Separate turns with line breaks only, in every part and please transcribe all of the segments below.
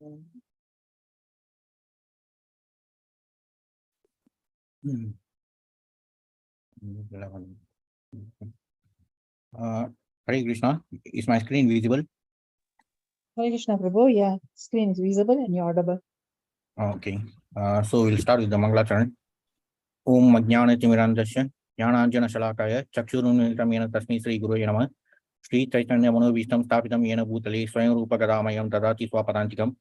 Hare Krishna, is my screen visible?
Hare Krishna Prabhu, yeah, screen is visible and you're audible.
Okay, so we'll start with the Mangala Charan. Om Majnana Timirandasya, Jnananjana Shalakaya, Chakshurunnitam Yena Tasmi Sri Guru Yanama, Sri Chaitanya Mano Vishtam Stapitam Yena Bhutale, Swayam Rupa Gadamayam Tadati Swapadantikam,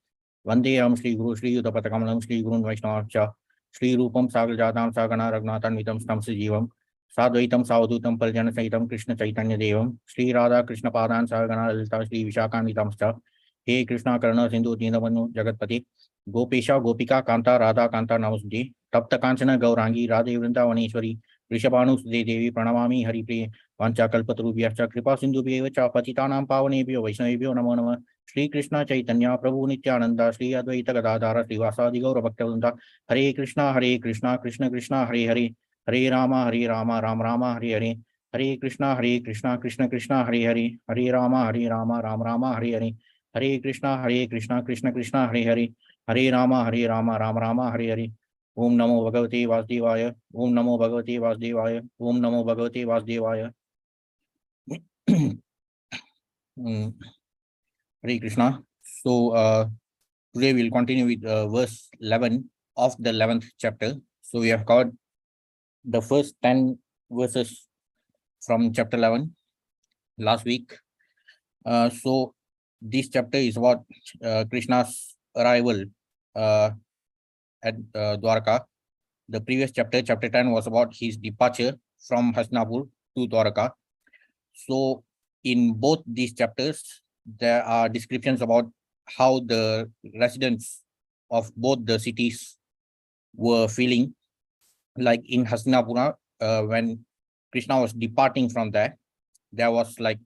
Vandeyam Sri Guru Sri Yudapatakamanam Sri Gurun Vaishnavcha, Sri Rupam Sagaljatam Sagana Ragnatan Vitam Stam Sijivam, Sadvaitam Savadutam Paljana Saitam Krishna Chaitanya Devam, Sri Radha Krishna Padan Sagana Lalita Sri Vishakan Vitamsta, He Krishna Karana Sindhu Dinavanu Jagatpati, Gopesha Gopika Kanta Radha Kanta Namaste, Tapta Kanchana Gaurangi Radhe Vrindavaneshwari, Rishabhanu Sudhe Devi Pranamami Haripriye, Vancha Kalpatarubhyascha Kripa Sindhubhyevacha Patitanam Pavanebhyo Vaishnavebhyo Namo Namah, Shri Krishna Chaitanya Prabhu Nityananda, Shri Advaita Gadadhara Srivasadi Gaura Bhaktavrindha, Hare Krishna Krishna Krishna Hare Hare, Hare Rama Rama Rama Hare Hare, Hare Krishna Krishna Krishna Hare Hare, Hare Rama Rama Rama Hare Hare, Hare Krishna Krishna Krishna Hare Hare, Hare Rama Rama Hare Hare. Om Namo Bhagavate Vasudevaya, Om Namo Bhagavate Vasudevaya, Om Namo Bhagavate Vasudevaya. Hare Krishna. So today we'll continue with verse 11 of the 11th chapter. So we have covered the first 10 verses from chapter 11 last week. So this chapter is about Krishna's arrival at Dwarka. The previous chapter, chapter 10, was about his departure from Hastinapur to Dwarka. So in both these chapters, there are descriptions about how the residents of both the cities were feeling. Like in Hastinapura, when Krishna was departing from there, there was like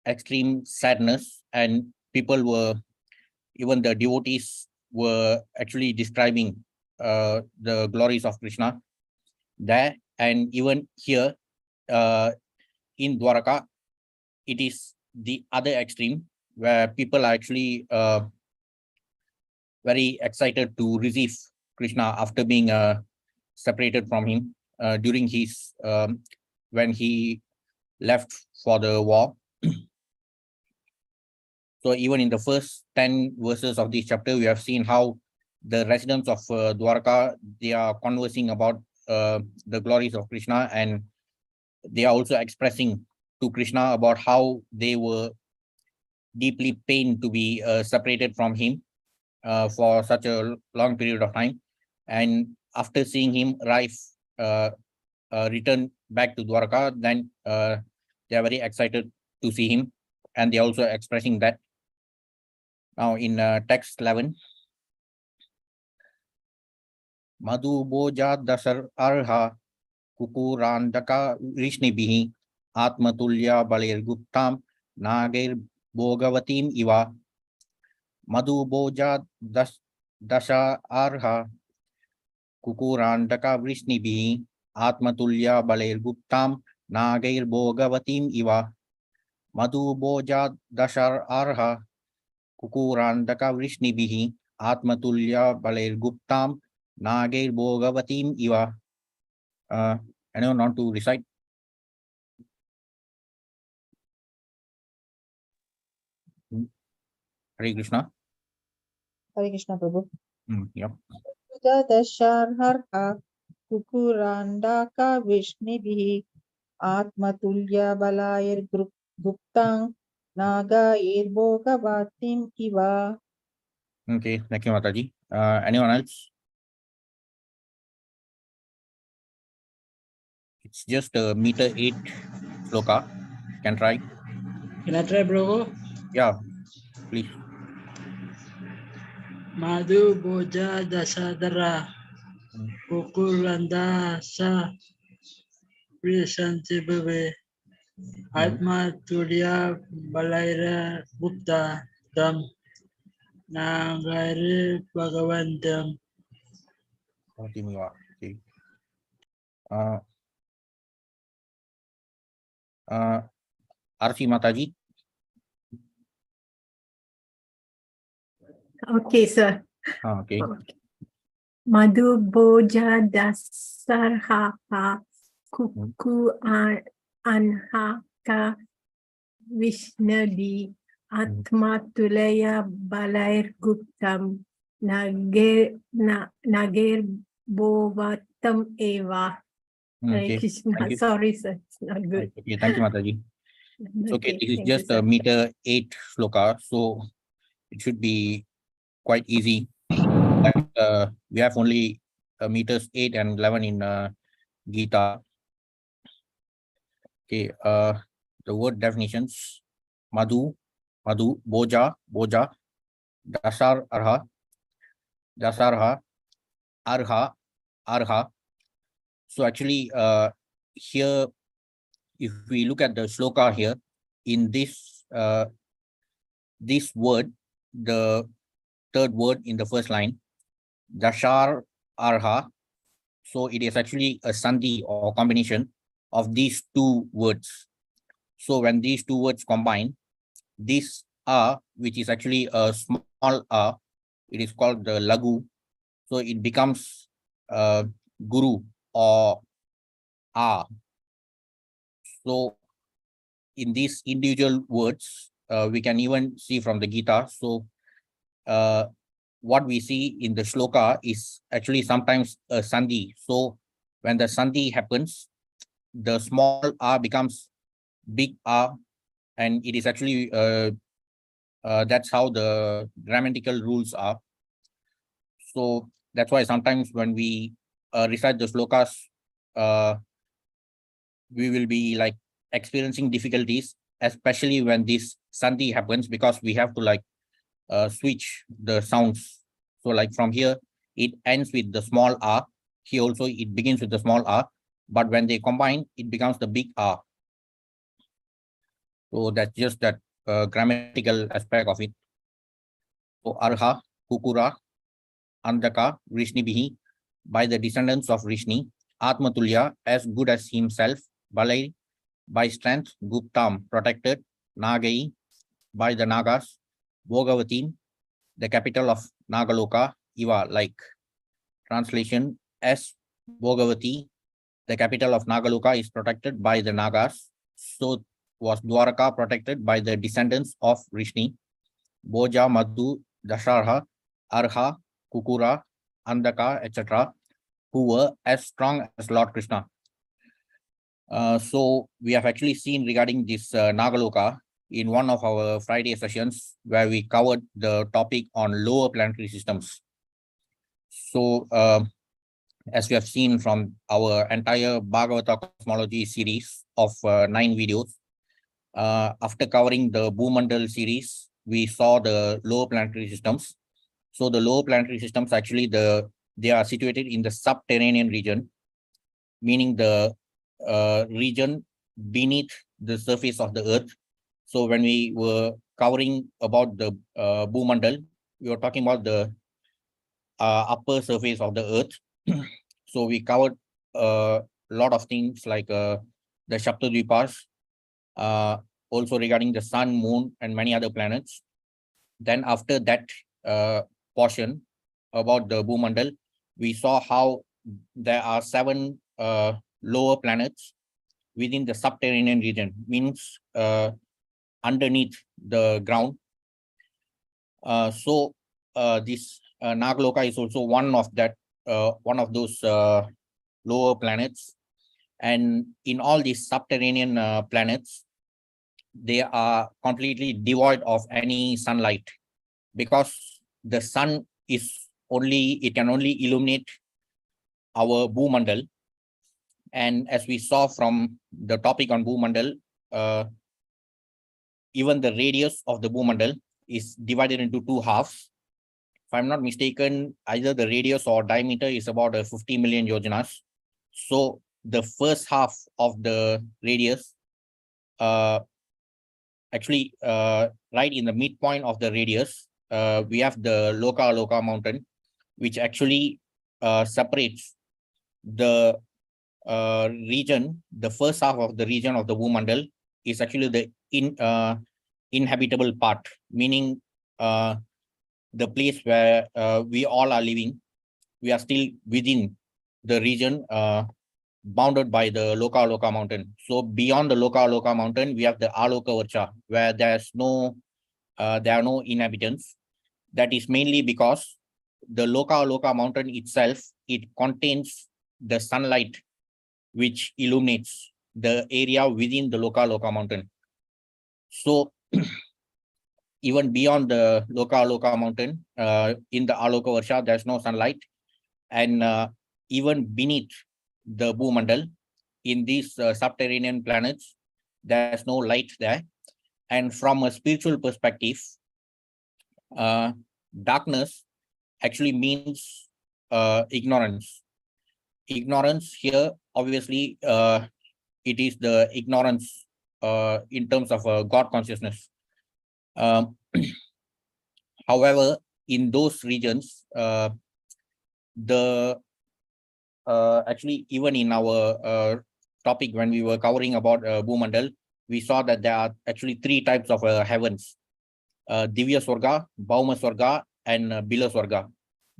extreme sadness, and people were, even the devotees were actually describing the glories of Krishna there. And even here in Dwaraka, it is the other extreme where people are actually very excited to receive Krishna after being separated from him during his when he left for the war. So even in the first 10 verses of this chapter, we have seen how the residents of Dwarka, they are conversing about the glories of Krishna, and they are also expressing to Krishna about how they were deeply pained to be separated from him for such a long period of time. And after seeing him return back to Dwarka, then they are very excited to see him, and they are also expressing that. Now in text 11, Madhu Boja Dasar Arha Kukurandaka Vishnibhihi Atmatulya Balir Guptam Nagir Bhogavatim Iva. Madhu Boja Dasha Arha Kukurandaka Vishnibhihi Atmatulya Balir Guptam Nagir Bhogavatim Iva. Madhu Boja Dashar Arha Kukurandaka Vishnibhihi Atmatulya Balir Guptam Nagir Bhogavatim Iva. Anyone want to recite? Hare Krishna.
Hare Krishna Prabhu.
Yep.
Dasharharha Kukurandaka Vishnibhi Atmatulya Balayir Guptang Nagair Bhogavatim Iva.
Okay, thank you, Mataji. Anyone else? It's just meter 8 sloka. Can try.
Can I try, bro?
Yeah, please.
Madhu Boja Dasadara Kukulanda Sa Prisanti Bebe Atma Tulya Balaira Gupta Dam Nagari Bhagavantam.
Okay. Arsi Mataji.
Okay, sir.
Okay.
Okay. Madhu Boja Dasarhaka Kuku Anhaka Vishnadi Atma Tulaya Balair Guptam Nager Bovatam Eva. Hare
Okay.
Krishna.
Thank you.
Sorry, sir. It's not good.
Okay. Thank you, Mataji. It's okay. This is
thank you,
just a
sir.
meter 8 sloka, so it should be quite easy. But we have only meters 8 and 11 in Gita. Okay. The word definitions: Madhu, Boja, Dasar, Arha, Arha. So actually, here, if we look at the sloka here, in this this word, the third word in the first line, Dashar Arha. So it is actually a sandhi or combination of these two words. So when these two words combine, this which is actually a small it is called the lagu. So it becomes guru or a. So in these individual words, we can even see from the Gita. So what we see in the shloka is actually sometimes a sandhi. So when the sandhi happens, the small r becomes big R, and it is actually that's how the grammatical rules are. So that's why sometimes when we recite the slokas, we will be like experiencing difficulties, especially when this sandhi happens, because we have to like switch the sounds. So like from here, it ends with the small r. Here also it begins with the small r, but when they combine, it becomes the big R. So that's just that grammatical aspect of it. So Arha, Kukura, Andaka, Rishnibihi, by the descendants of Rishni, Atmatulya, as good as himself, Balai, by strength, Guptam, protected, Nagai, by the Nagas, Bhogavati, the capital of Nagaloka, Iva, like. Translation: as Bhogavati, the capital of Nagaloka, is protected by the Nagas, so was Dwaraka protected by the descendants of Rishni, Boja, Madhu, Dasharha, Arha, Kukura, Andaka, etc., who were as strong as Lord Krishna. So we have actually seen regarding this Nagaloka in one of our Friday sessions where we covered the topic on lower planetary systems. So as we have seen from our entire Bhagavata cosmology series of 9 videos, after covering the Bhumandal series, we saw the lower planetary systems. So the lower planetary systems actually they are situated in the subterranean region, meaning the region beneath the surface of the earth. So when we were covering about the Bhumandal, we were talking about the upper surface of the earth. So we covered a lot of things like the Shaptadvipas, also regarding the sun, moon, and many other planets. Then after that portion about the Bhumandal, we saw how there are 7 lower planets within the subterranean region, means underneath the ground. So this Nagaloka is also one of those lower planets. And in all these subterranean planets, they are completely devoid of any sunlight, because the sun it can only illuminate our Bhumandal. And as we saw from the topic on Bhumandal, even the radius of the Bhumandal is divided into 2 halves. If I'm not mistaken, either the radius or diameter is about 50 million yojanas. So the first half of the radius, actually right in the midpoint of the radius, we have the Loka mountain, which actually separates the region. The first half of the region of the Bhumandal is actually the inhabitable part, meaning the place where we all are living, we are still within the region bounded by the Loka mountain. So beyond the Loka mountain, we have the Aloka Varcha, where there are no inhabitants. That is mainly because the Loka mountain itself, it contains the sunlight which illuminates the area within the Loka mountain. So even beyond the Loka mountain, in the Aloka Varsha, there's no sunlight. And even beneath the Bhumandal, in these subterranean planets, there's no light there. And from a spiritual perspective, darkness actually means ignorance. Ignorance here, obviously, it is the ignorance in terms of God consciousness. However, in those regions, actually, even in our topic when we were covering about Bhumandal, we saw that there are actually three types of heavens: Divya Swarga, Bhauma Swarga, and Bila Swarga.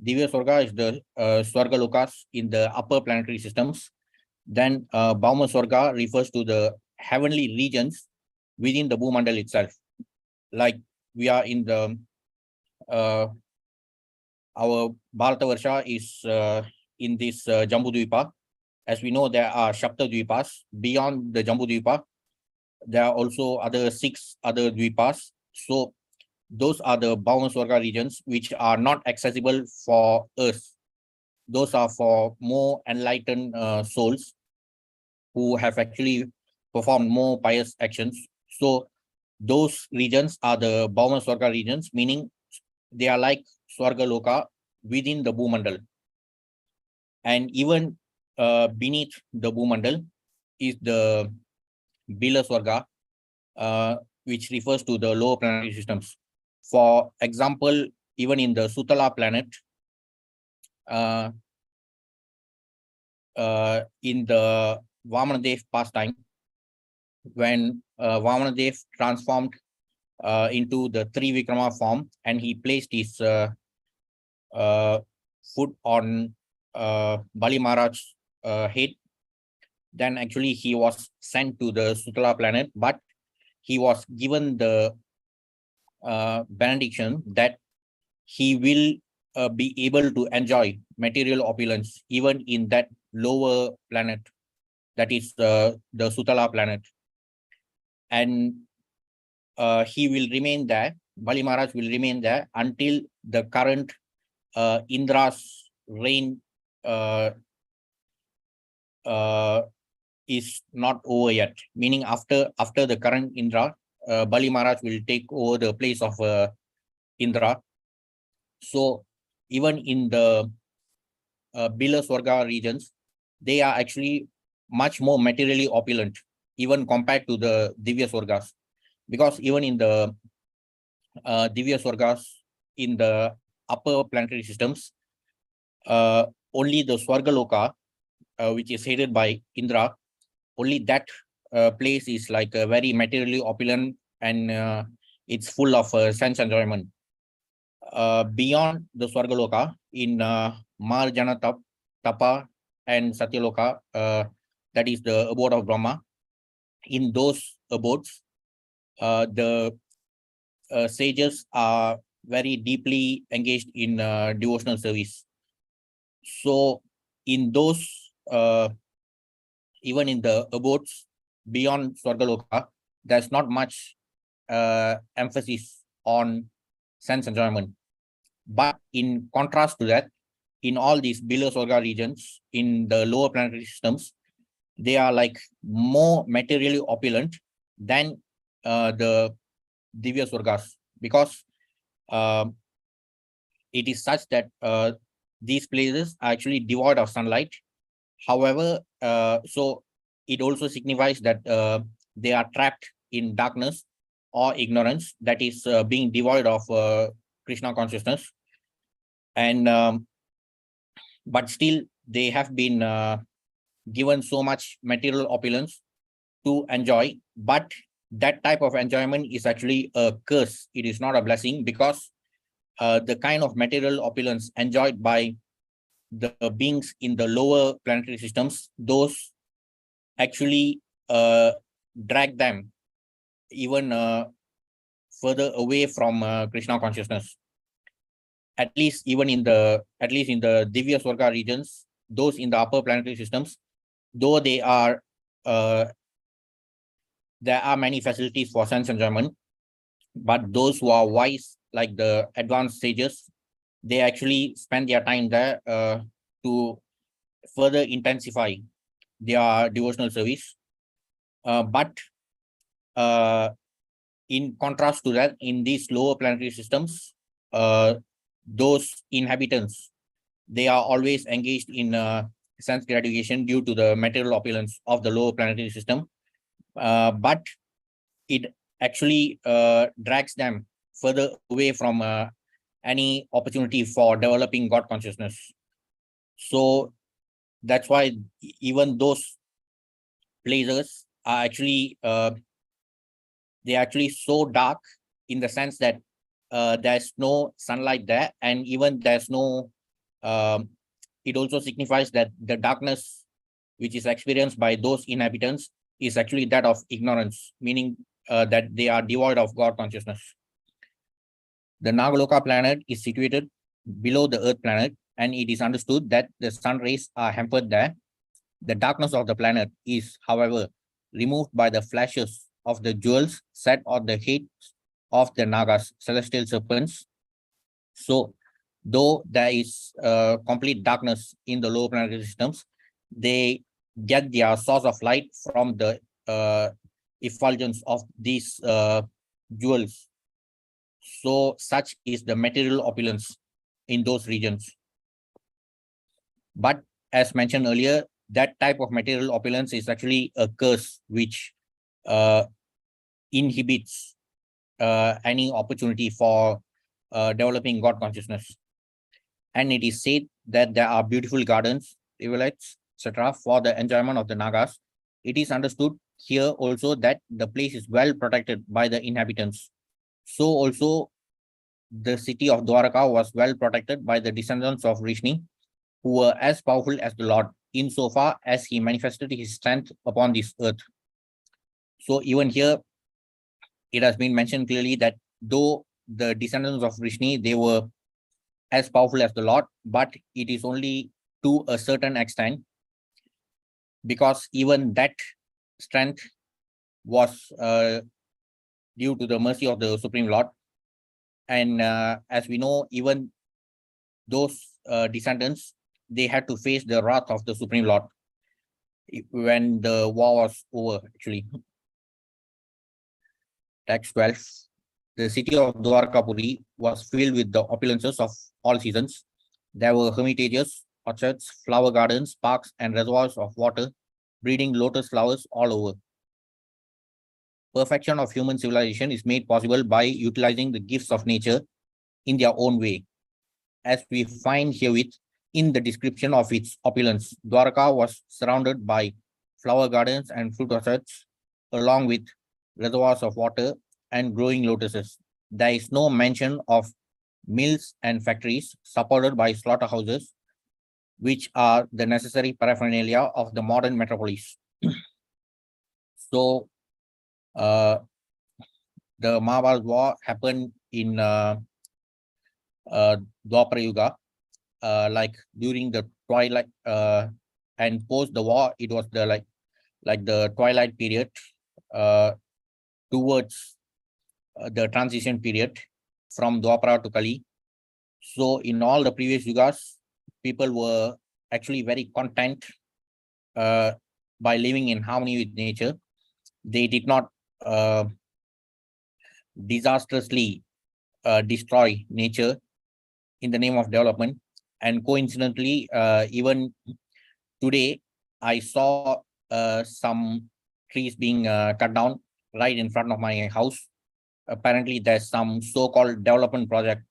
Divya Swarga is the Swarga Lokas in the upper planetary systems. Then Bhauma Swarga refers to the heavenly regions within the Bhumandal itself. Like we are in the our Bharata Varsha is in this Jambudvipa. As we know, there are Shapta Dvipas. Beyond the Jambudvipa, there are also six other Dvipas. So those are the Bhauma Swarga regions which are not accessible for us. Those are for more enlightened souls who have actually performed more pious actions. So those regions are the Bhauma Swarga regions, meaning they are like Swarga Loka within the Bhumandal. And even beneath the Bhumandal is the Bila Swarga, which refers to the lower planetary systems. For example, even in the Sutala planet, in the Vamanadev pastime, when Vamanadev transformed into the Trivikrama form and he placed his foot on Bali Maharaj's head, then actually he was sent to the Sutala planet, but he was given the benediction that he will be able to enjoy material opulence even in that lower planet, that is the Sutala planet. And he will remain there, Bali Maharaj will remain there until the current Indra's reign is not over yet. Meaning after the current Indra, Bali Maharaj will take over the place of Indra. So even in the Bila Swarga regions, they are actually much more materially opulent, even compared to the Divya Swargas. Because even in the Divya Swargas, in the upper planetary systems, only the Swargaloka, which is headed by Indra, only that place is like very materially opulent, and it's full of sense enjoyment. Beyond the Swargaloka, in Marjana Tapa and Satyaloka, that is the abode of Brahma, in those abodes, the sages are very deeply engaged in devotional service. So in those, even in the abodes beyond Swargaloka, there's not much emphasis on sense enjoyment. But in contrast to that, in all these Bila Swarga regions, in the lower planetary systems, they are like more materially opulent than the Divya Swargas, because it is such that these places are actually devoid of sunlight. However, so it also signifies that they are trapped in darkness or ignorance, that is being devoid of Krishna consciousness. And but still they have been given so much material opulence to enjoy, but that type of enjoyment is actually a curse. It is not a blessing, because the kind of material opulence enjoyed by the beings in the lower planetary systems, those actually drag them even further away from Krishna consciousness. At least in the Divya Swarga regions, those in the upper planetary systems, though there are many facilities for sense enjoyment, but those who are wise, like the advanced sages, they actually spend their time there to further intensify their devotional service. But in contrast to that, in these lower planetary systems, those inhabitants, they are always engaged in sense gratification due to the material opulence of the lower planetary system. But it actually drags them further away from any opportunity for developing God consciousness. So that's why even those places are actually they're actually so dark, in the sense that there's no sunlight there, and even there's no it also signifies that the darkness which is experienced by those inhabitants is actually that of ignorance, meaning that they are devoid of God consciousness. The Nagaloka planet is situated below the Earth planet, and it is understood that the sun rays are hampered there. The darkness of the planet is, however, removed by the flashes of the jewels set on the heads of the Nagas, celestial serpents. So, though there is complete darkness in the lower planetary systems, they get their source of light from the effulgence of these jewels. So such is the material opulence in those regions. But as mentioned earlier, that type of material opulence is actually a curse which inhibits any opportunity for developing God consciousness. And it is said that there are beautiful gardens, rivulets, etc. for the enjoyment of the Nagas. It is understood here also that the place is well protected by the inhabitants. So also the city of Dwaraka was well protected by the descendants of Vrishni, who were as powerful as the Lord, insofar as he manifested his strength upon this earth. So even here, it has been mentioned clearly that though the descendants of Vrishni, they were as powerful as the Lord, but it is only to a certain extent, because even that strength was due to the mercy of the Supreme Lord. And as we know, even those descendants, they had to face the wrath of the Supreme Lord when the war was over, actually. Text 12. The city of Dwarkapuri was filled with the opulences of all seasons. There were hermitages, orchards, flower gardens, parks, and reservoirs of water, breeding lotus flowers all over. Perfection of human civilization is made possible by utilizing the gifts of nature in their own way. As we find herewith in the description of its opulence, Dwarka was surrounded by flower gardens and fruit orchards, along with reservoirs of water and growing lotuses. There is no mention of mills and factories supported by slaughterhouses, which are the necessary paraphernalia of the modern metropolis. So, the Mahabharata war happened in Dwapara Yuga, like during the twilight, and post the war, it was the like the twilight period towards the transition period from Dwapara to Kali. So in all the previous yugas, people were actually very content by living in harmony with nature. They did not disastrously destroy nature in the name of development. And coincidentally, even today, I saw some trees being cut down right in front of my house. Apparently, there's some so-called development project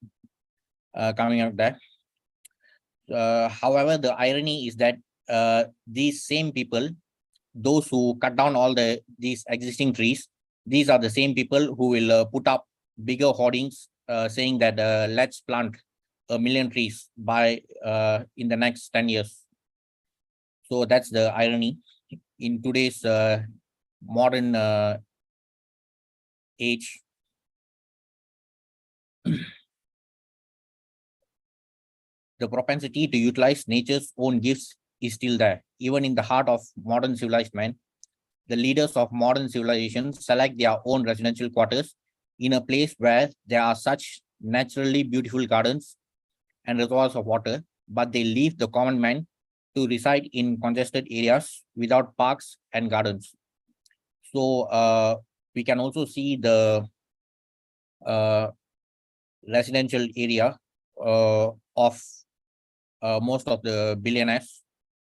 coming out there. However, the irony is that these same people, those who cut down all these existing trees, these are the same people who will put up bigger hoardings saying that let's plant 1,000,000 trees by in the next 10 years. So that's the irony in today's modern age. The propensity to utilize nature's own gifts is still there. Even in the heart of modern civilized man, the leaders of modern civilization select their own residential quarters in a place where there are such naturally beautiful gardens and reservoirs of water, but they leave the common man to reside in congested areas without parks and gardens. So we can also see the residential area of most of the billionaires.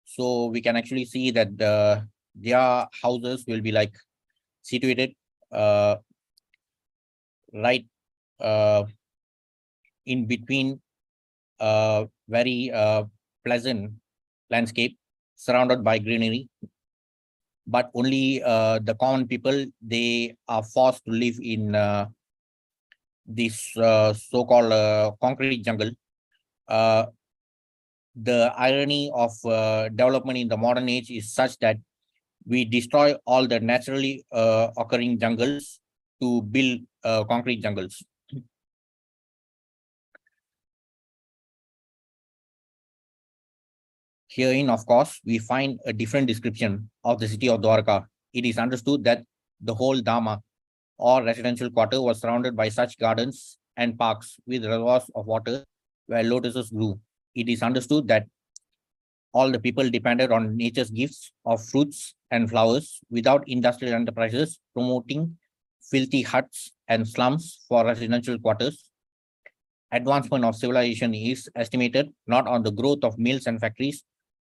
So we can actually see that their houses will be like situated right in between very pleasant landscape surrounded by greenery. But only the common people, they are forced to live in this so-called concrete jungle. The irony of development in the modern age is such that we destroy all the naturally occurring jungles to build concrete jungles. Herein, of course, we find a different description of the city of Dwarka. It is understood that the whole Dharma or residential quarter was surrounded by such gardens and parks with reservoirs of water where lotuses grew. It is understood that all the people depended on nature's gifts of fruits and flowers without industrial enterprises promoting filthy huts and slums for residential quarters. Advancement of civilization is estimated not on the growth of mills and factories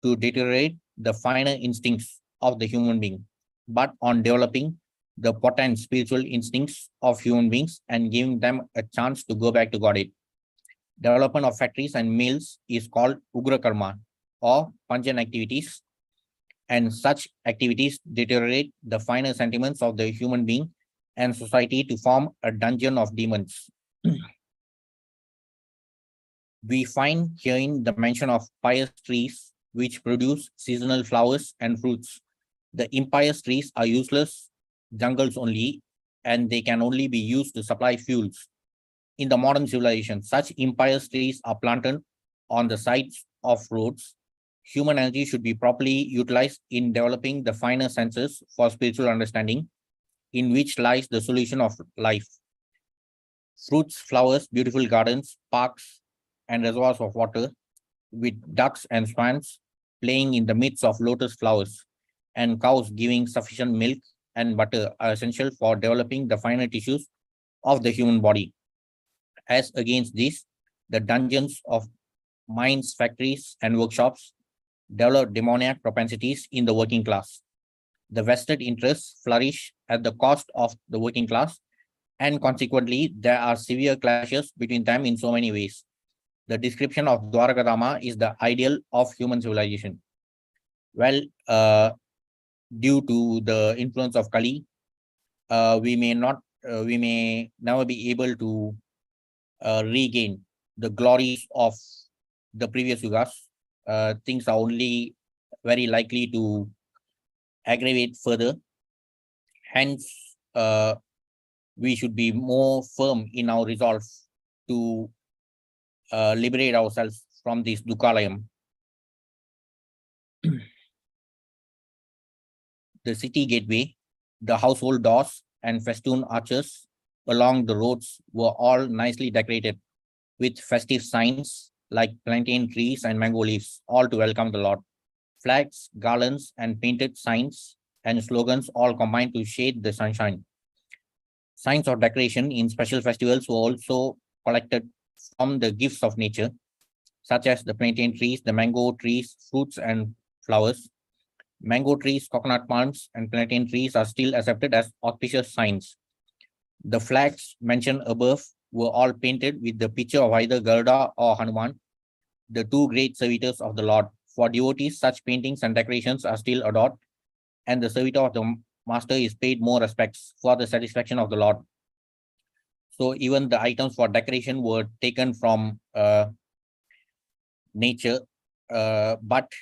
to deteriorate the finer instincts of the human being, but on developing the potent spiritual instincts of human beings and giving them a chance to go back to Godhead. Development of factories and mills is called Ugra Karma or pungent activities, and such activities deteriorate the finer sentiments of the human being and society to form a dungeon of demons. We find herein the mention of pious trees which produce seasonal flowers and fruits. The impious trees are useless jungles only, and they can only be used to supply fuels. In the modern civilization, such impious trees are planted on the sides of roads. Human energy should be properly utilized in developing the finer senses for spiritual understanding, in which lies the solution of life. Fruits, flowers, beautiful gardens, parks, and reservoirs of water, with ducks and swans playing in the midst of lotus flowers, and cows giving sufficient milk and butter are essential for developing the finer tissues of the human body. As against this, the dungeons of mines, factories, and workshops develop demoniac propensities in the working class. The vested interests flourish at the cost of the working class, and consequently, there are severe clashes between them in so many ways. The description of Dwarkadama is the ideal of human civilization. Well, due to the influence of Kali, we may never be able to regain the glories of the previous yugas. Things are only very likely to aggravate further. Hence, we should be more firm in our resolve to liberate ourselves from this Dukalayam. The city gateway, the household doors, and festoon arches along the roads were all nicely decorated with festive signs like plantain trees and mango leaves, all to welcome the Lord. Flags, garlands, and painted signs and slogans all combined to shade the sunshine. Signs of decoration in special festivals were also collected from the gifts of nature, such as the plantain trees, the mango trees, fruits, and flowers. Mango trees, coconut palms, and plantain trees are still accepted as auspicious signs. The flags mentioned above were all painted with the picture of either Garuda or Hanuman, the two great servitors of the Lord. For devotees, such paintings and decorations are still adored, and the servitor of the master is paid more respects for the satisfaction of the Lord. So even the items for decoration were taken from nature, but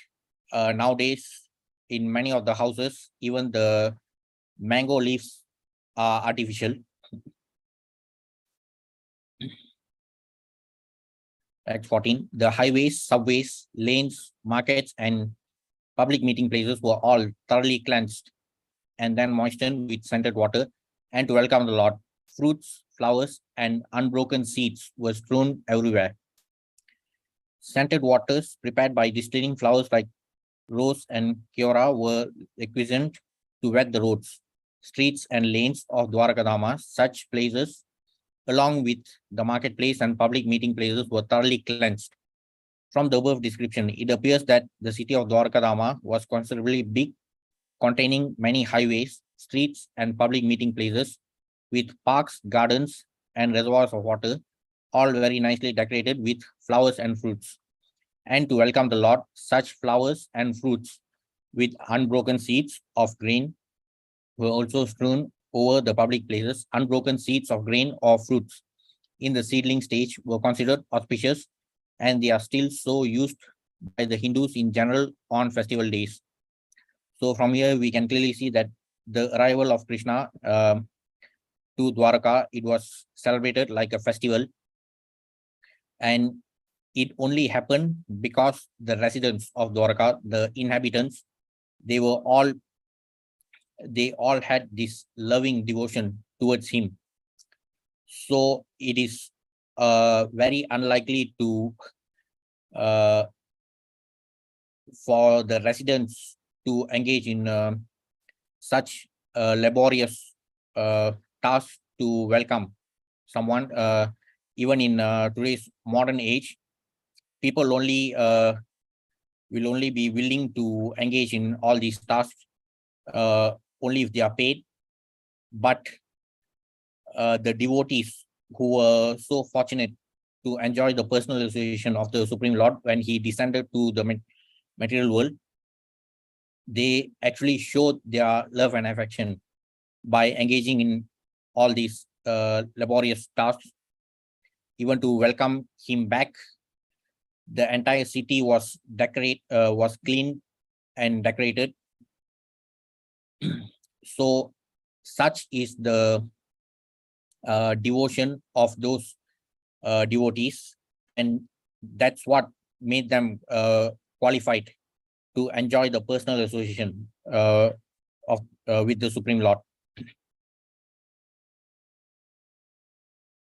nowadays in many of the houses, even the mango leaves are artificial. At 14, the highways, subways, lanes, markets, and public meeting places were all thoroughly cleansed and then moistened with scented water. And to welcome the Lord, fruits, flowers, and unbroken seeds were strewn everywhere. Scented waters prepared by distilling flowers like rose and kiora were requisite to wet the roads, streets, and lanes of Dwarakadama. Such places, along with the marketplace and public meeting places, were thoroughly cleansed. From the above description, it appears that the city of Dwarakadama was considerably big, containing many highways, streets, and public meeting places, with parks, gardens, and reservoirs of water, all very nicely decorated with flowers and fruits. And to welcome the Lord, such flowers and fruits with unbroken seeds of grain were also strewn over the public places. Unbroken seeds of grain or fruits in the seedling stage were considered auspicious, and they are still so used by the Hindus in general on festival days. So from here, we can clearly see that the arrival of Krishna to Dwaraka, it was celebrated like a festival, and it only happened because the residents of Dwaraka, the inhabitants, they all had this loving devotion towards him. So it is very unlikely to for the residents to engage in such laborious task to welcome someone. Even in today's modern age, people will only be willing to engage in all these tasks only if they are paid. But the devotees who were so fortunate to enjoy the personal association of the Supreme Lord when he descended to the material world, they actually showed their love and affection by engaging in all these laborious tasks. Even to welcome him back, the entire city was cleaned and decorated. So such is the devotion of those devotees, and that's what made them qualified to enjoy the personal association with the Supreme Lord.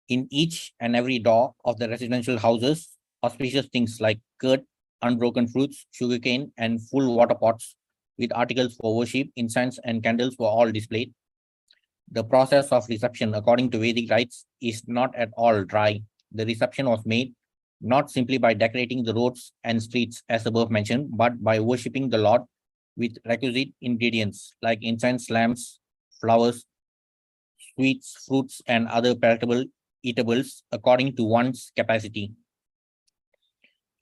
In each and every door of the residential houses, auspicious things like curd, unbroken fruits, sugarcane, and full water pots with articles for worship, incense, and candles were all displayed. The process of reception, according to Vedic rites, is not at all dry. The reception was made not simply by decorating the roads and streets as above mentioned, but by worshipping the Lord with requisite ingredients like incense, lamps, flowers, sweets, fruits, and other palatable eatables according to one's capacity.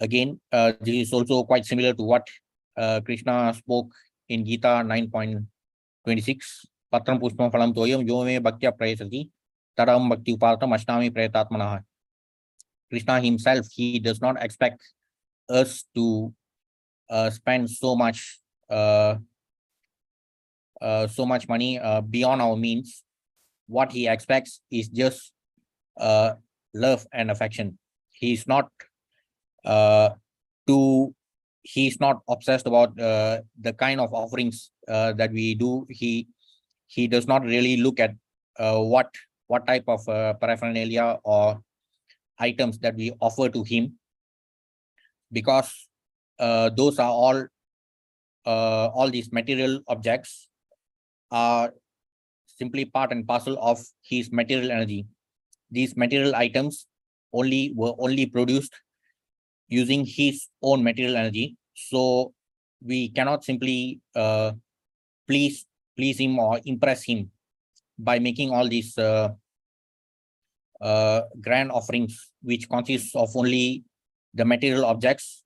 Again, this is also quite similar to what Krishna spoke in Gita 9.26. Patram pushpam phalam toyam yome bhaktya prayasati taram bhakti upartam ashtami prayatatmanaha. Krishna himself, he does not expect us to spend so much money beyond our means. What he expects is just love and affection. He's not he's not obsessed about the kind of offerings that we do. He does not really look at what type of paraphernalia or items that we offer to him, because those are all these material objects are simply part and parcel of his material energy. These material items were only produced using his own material energy. So we cannot simply please him or impress him by making all these grand offerings, which consists of only the material objects,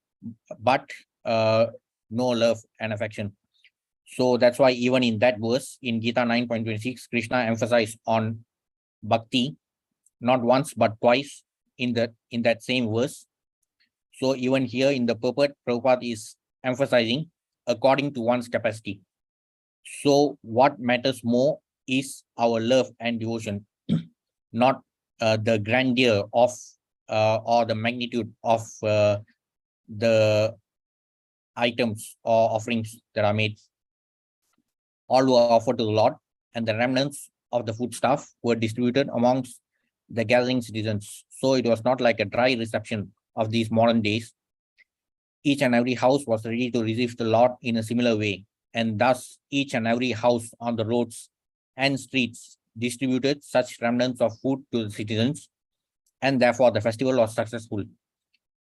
but no love and affection. So that's why even in that verse, in Gita 9.26, Krishna emphasized on bhakti, not once but twice in that same verse. So even here in the purport, Prabhupada is emphasizing according to one's capacity. So what matters more is our love and devotion, not the grandeur of or the magnitude of the items or offerings that are made. All were offered to the Lord, and the remnants of the foodstuff were distributed amongst the gathering citizens. So it was not like a dry reception of these modern days. Each and every house was ready to receive the Lord in a similar way, and thus each and every house on the roads and streets distributed such remnants of food to the citizens, and therefore the festival was successful.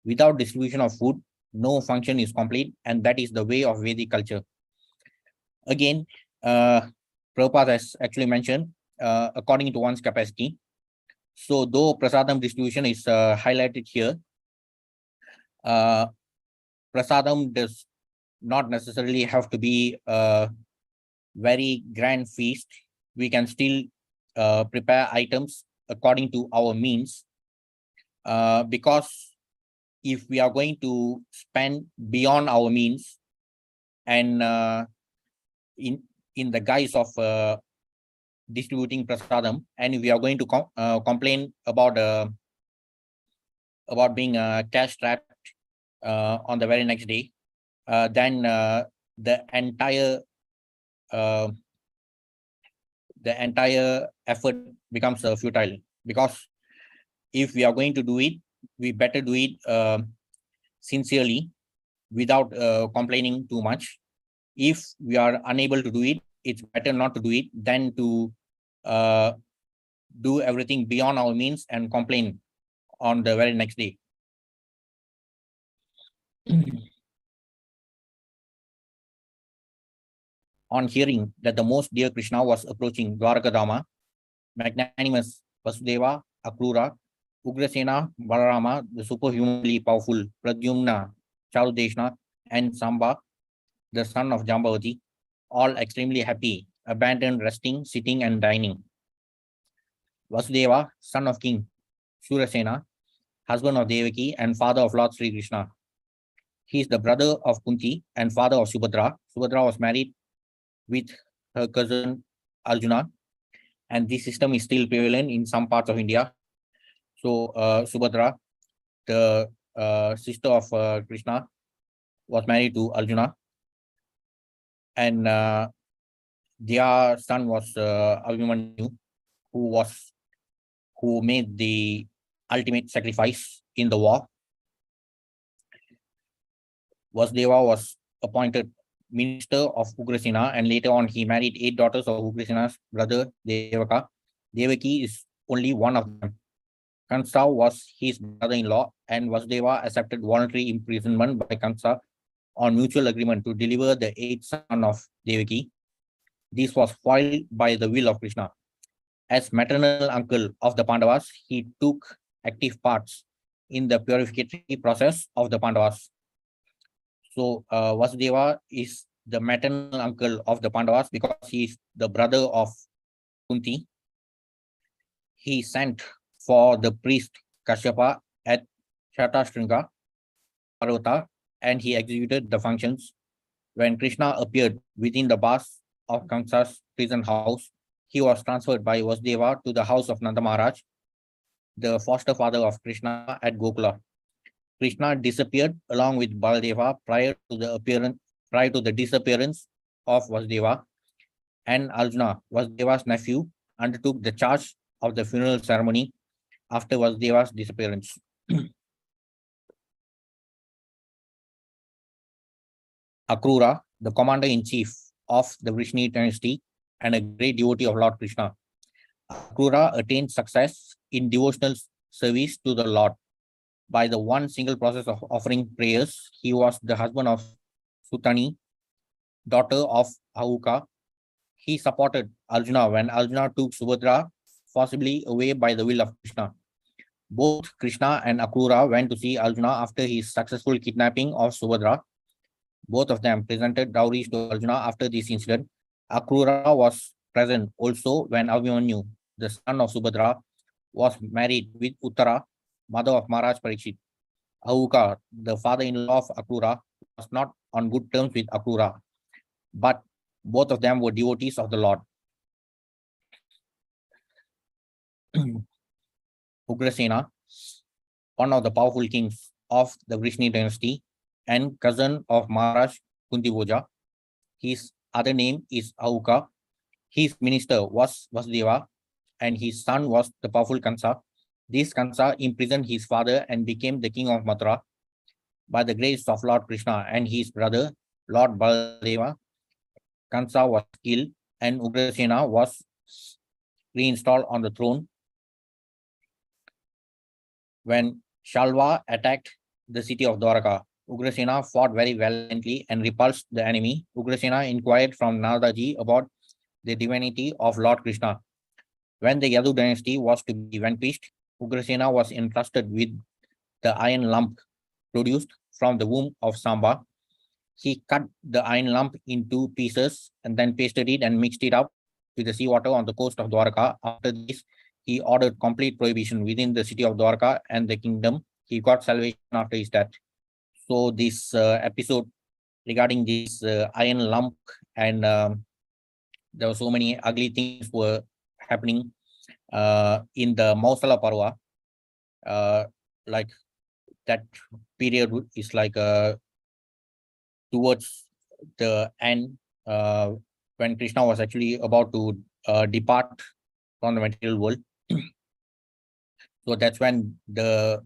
Without distribution of food, no function is complete, and that is the way of Vedic culture. Again, Prabhupada has actually mentioned according to one's capacity. So though prasadam distribution is highlighted here, prasadam does not necessarily have to be a very grand feast. We can still prepare items according to our means, because if we are going to spend beyond our means and in the guise of distributing prasadam, and if we are going to complain about being cash strapped on the very next day, then the entire effort becomes futile. Because if we are going to do it, we better do it sincerely, without complaining too much. If we are unable to do it, it's better not to do it than to do everything beyond our means and complain on the very next day. On hearing that the most dear Krishna was approaching Dwarakadama, magnanimous Vasudeva, Akrura, Ugrasena, Balarama, the superhumanly powerful Pradyumna, Charudeshna, and Samba, the son of Jambavati, all extremely happy, abandoned resting, sitting, and dining. Vasudeva, son of King Shurasena, husband of Devaki and father of Lord Sri Krishna. He is the brother of Kunti and father of Subhadra. Subhadra was married with her cousin Arjuna, and this system is still prevalent in some parts of India. So Subhadra, the sister of Krishna, was married to Arjuna, and their son was Abhimanyu, who made the ultimate sacrifice in the war. Vasudeva was appointed minister of Ugrasena, and later on he married 8 daughters of Ugrasena's brother Devaka. Devaki is only one of them. Kansa was his brother-in-law, and Vasudeva accepted voluntary imprisonment by Kansa on mutual agreement to deliver the 8th son of Devaki. This was foiled by the will of Krishna. As maternal uncle of the Pandavas, he took active parts in the purificatory process of the Pandavas. So Vasudeva is the maternal uncle of the Pandavas because he is the brother of Kunti. He sent for the priest Kashyapa at Shatashringa Parvata, and he executed the functions. When Krishna appeared within the bars of Kansa's prison house, he was transferred by Vasudeva to the house of Nanda Maharaj, the foster father of Krishna at Gokula. Krishna disappeared along with Baladeva prior to the disappearance of Vasudeva, and Arjuna, Vasudeva's nephew, undertook the charge of the funeral ceremony after Vasudeva's disappearance. Akrura, the commander-in-chief of the Vrishni dynasty and a great devotee of Lord Krishna. Akrura attained success in devotional service to the Lord. By the one single process of offering prayers, he was the husband of Sutani, daughter of Ahuka. He supported Arjuna when Arjuna took Subhadra forcibly away by the will of Krishna. Both Krishna and Akrura went to see Arjuna after his successful kidnapping of Subhadra. Both of them presented dowries to Arjuna after this incident. Akrura was present also when Abhimanyu, the son of Subhadra, was married with Uttara, mother of Maharaj Parikshit. Ahuka, the father-in-law of Akrura, was not on good terms with Akrura, but both of them were devotees of the Lord. Ugrasena, one of the powerful kings of the Vrishni dynasty and cousin of Maharaj Kuntiboja. His other name is Ahuka. His minister was Vasudeva, and his son was the powerful Kansa. This Kansa imprisoned his father and became the king of Mathura. By the grace of Lord Krishna and his brother, Lord Baladeva, Kansa was killed and Ugrasena was reinstalled on the throne. When Shalva attacked the city of Dwaraka, Ugrasena fought very valiantly and repulsed the enemy. Ugrasena inquired from Naradaji about the divinity of Lord Krishna. When the Yadu dynasty was to be vanquished, Ugrasena was entrusted with the iron lump produced from the womb of Samba. He cut the iron lump into pieces and then pasted it and mixed it up with the seawater on the coast of Dwaraka. After this, he ordered complete prohibition within the city of Dwaraka and the kingdom. He got salvation after his death. So this episode regarding this iron lump and there were so many ugly things were happening in the Mausala Parva. Like that period is like towards the end when Krishna was actually about to depart from the material world. So that's when the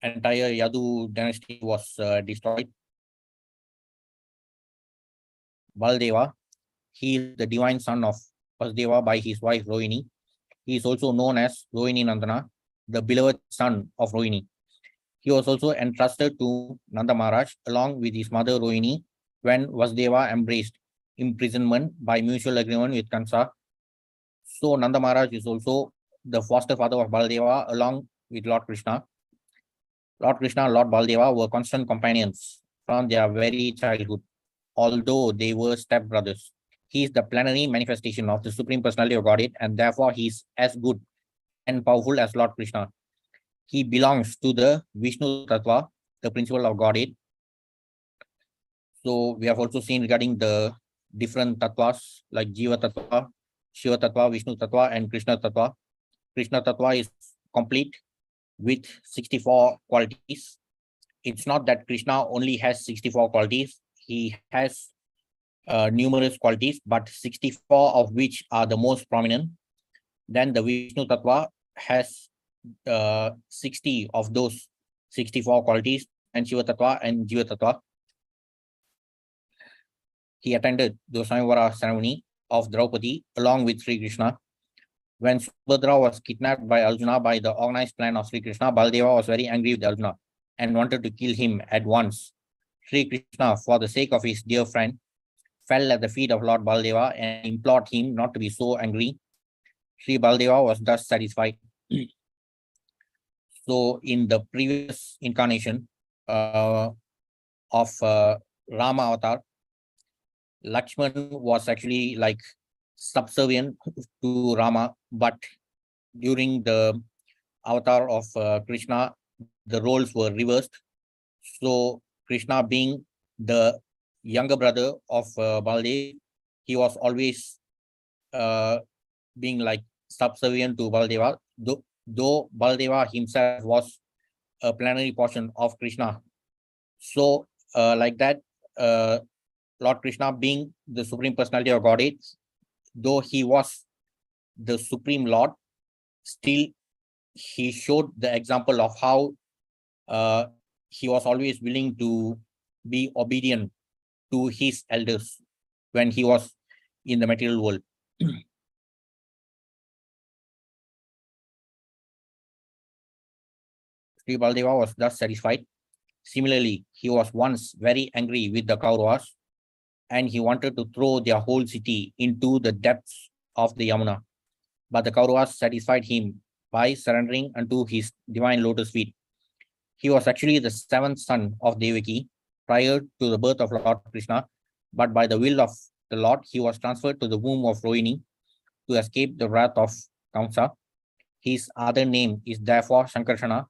entire Yadu dynasty was destroyed. Baldeva, he is the divine son of Vasudeva by his wife Rohini. He is also known as Rohini Nandana, the beloved son of Rohini. He was also entrusted to Nanda Maharaj along with his mother Rohini when Vasudeva embraced imprisonment by mutual agreement with Kansa. So Nanda Maharaj is also the foster father of Baladeva along with Lord Krishna. Lord Krishna and Lord Baladeva were constant companions from their very childhood, although they were stepbrothers. He is the plenary manifestation of the Supreme Personality of Godhead, and therefore he is as good and powerful as Lord Krishna. He belongs to the Vishnu Tattva, the principle of Godhead. So we have also seen regarding the different tattvas like Jiva Tattva, Shiva Tattva, Vishnu Tattva, and Krishna Tattva. Krishna Tattva is complete with 64 qualities. It's not that Krishna only has 64 qualities. He has numerous qualities, but 64 of which are the most prominent. Then the Vishnu Tattva has 60 of those 64 qualities, and Shiva Tattva and Jiva Tattva. He attended the Swayamvara ceremony of Draupadi along with Sri Krishna. When Subhadra was kidnapped by Arjuna by the organized plan of Sri Krishna, Baladeva was very angry with Arjuna and wanted to kill him at once. Sri Krishna, for the sake of his dear friend, fell at the feet of Lord Baladeva and implored him not to be so angry. Sri Baladeva was thus satisfied. So in the previous incarnation of Rama avatar, Lakshman was actually like subservient to Rama, but during the avatar of Krishna, the roles were reversed. So Krishna, being the younger brother of Baladev, he was always being like subservient to Baladeva, though Baladeva himself was a plenary portion of Krishna. So like that, Lord Krishna being the Supreme Personality of Godhead, though he was the Supreme Lord, still he showed the example of how he was always willing to be obedient to his elders when he was in the material world. Sri Baladeva was thus satisfied. Similarly, he was once very angry with the Kauravas and he wanted to throw their whole city into the depths of the Yamuna. But the Kauravas satisfied him by surrendering unto his divine lotus feet. He was actually the seventh son of Devaki prior to the birth of Lord Krishna, but by the will of the Lord, he was transferred to the womb of Rohini to escape the wrath of Kamsa. His other name is therefore Sankarsana,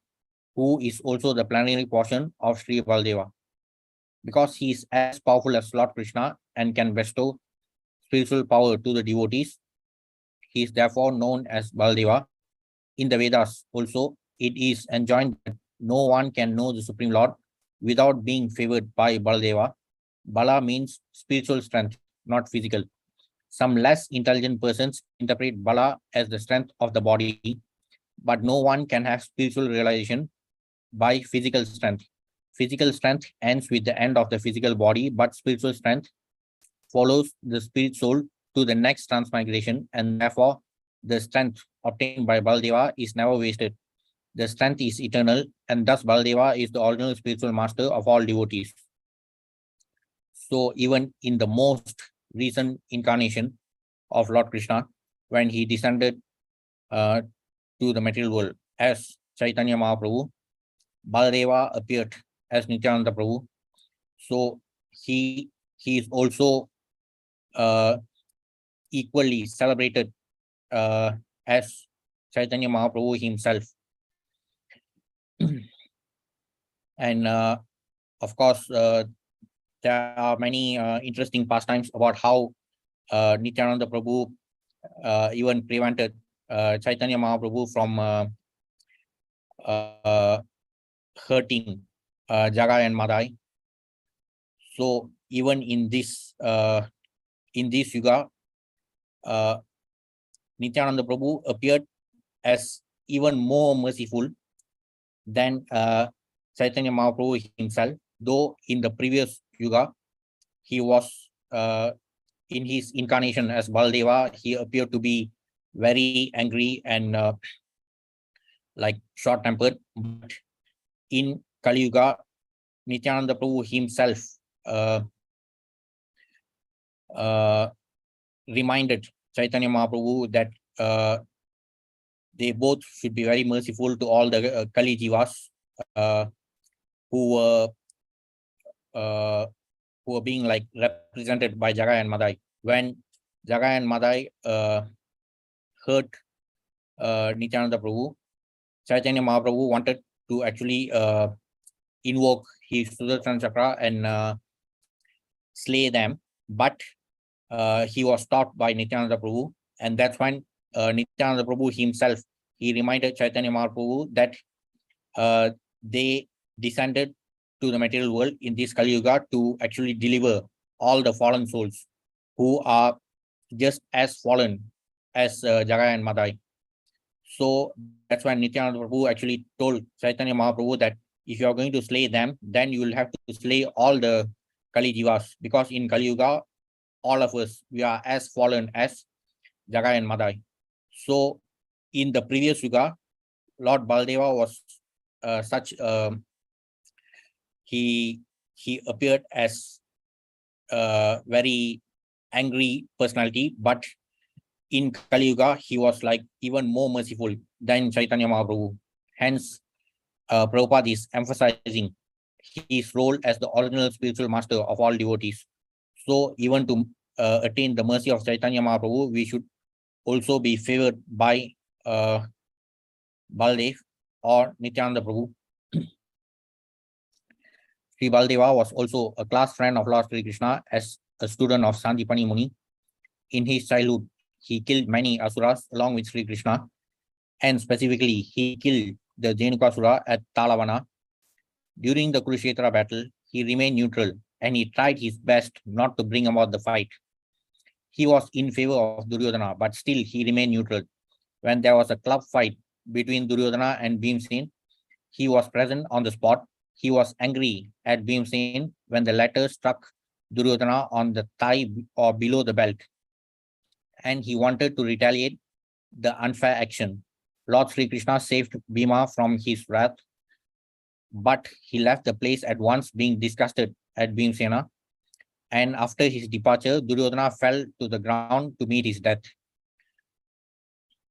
who is also the plenary portion of Sri Baldeva. Because he is as powerful as Lord Krishna and can bestow spiritual power to the devotees, he is therefore known as Baldeva. In the Vedas also, it is enjoined that no one can know the Supreme Lord without being favored by Baldeva. Bala means spiritual strength, not physical. Some less intelligent persons interpret Bala as the strength of the body, but no one can have spiritual realization by physical strength. Physical strength ends with the end of the physical body, but spiritual strength follows the spirit soul to the next transmigration, and therefore the strength obtained by Baldeva is never wasted. The strength is eternal, and thus Baldeva is the original spiritual master of all devotees. So even in the most recent incarnation of Lord Krishna, when he descended to the material world as Chaitanya Mahaprabhu, Baladeva appeared as Nityananda Prabhu. So he is also equally celebrated as Chaitanya Mahaprabhu himself. And of course, there are many interesting pastimes about how Nityananda Prabhu even prevented Chaitanya Mahaprabhu from hurting Jagai and Madai. So even in this yuga, Nityananda Prabhu appeared as even more merciful than Chaitanya Mahaprabhu himself, though in the previous yuga, he was in his incarnation as Baladeva, he appeared to be very angry and like short-tempered. But in Kali Yuga, Nityananda Prabhu himself reminded Chaitanya Mahaprabhu that they both should be very merciful to all the Kali Jivas who were being like represented by Jagai and Madai. When Jagai and Madai heard Nityananda Prabhu, Chaitanya Mahaprabhu wanted to actually invoke his Sudarshan Chakra and slay them, but he was stopped by Nityananda Prabhu, and that's when Nityananda Prabhu himself, he reminded Chaitanya Mahaprabhu that they descended to the material world in this Kali Yuga to actually deliver all the fallen souls who are just as fallen as Jagai and Madai. So that's why Nityananda Prabhu actually told Chaitanya Mahaprabhu that if you are going to slay them, then you will have to slay all the Kali Jivas, because in Kali Yuga, all of us, we are as fallen as Jagai and Madai. So in the previous Yuga, Lord Baladeva was such he appeared as a very angry personality, but in Kali Yuga, he was like even more merciful than Chaitanya Mahaprabhu. Hence, Prabhupada is emphasizing his role as the original spiritual master of all devotees. So even to attain the mercy of Chaitanya Mahaprabhu, we should also be favored by Baldev or Nityananda Prabhu. Sri Baldeva was also a class friend of Lord Sri Krishna as a student of Sandipani Muni. In his childhood, he killed many asuras along with Sri Krishna, and specifically, he killed the Jenukasura at Talavana. During the Kurukshetra battle, he remained neutral and he tried his best not to bring about the fight. He was in favor of Duryodhana, but still he remained neutral. When there was a club fight between Duryodhana and Bhimsen, he was present on the spot. He was angry at Bhimsen when the latter struck Duryodhana on the thigh or below the belt, and he wanted to retaliate the unfair action. Lord Sri Krishna saved Bhima from his wrath, but he left the place at once, being disgusted at Bhimsena. And after his departure, Duryodhana fell to the ground to meet his death.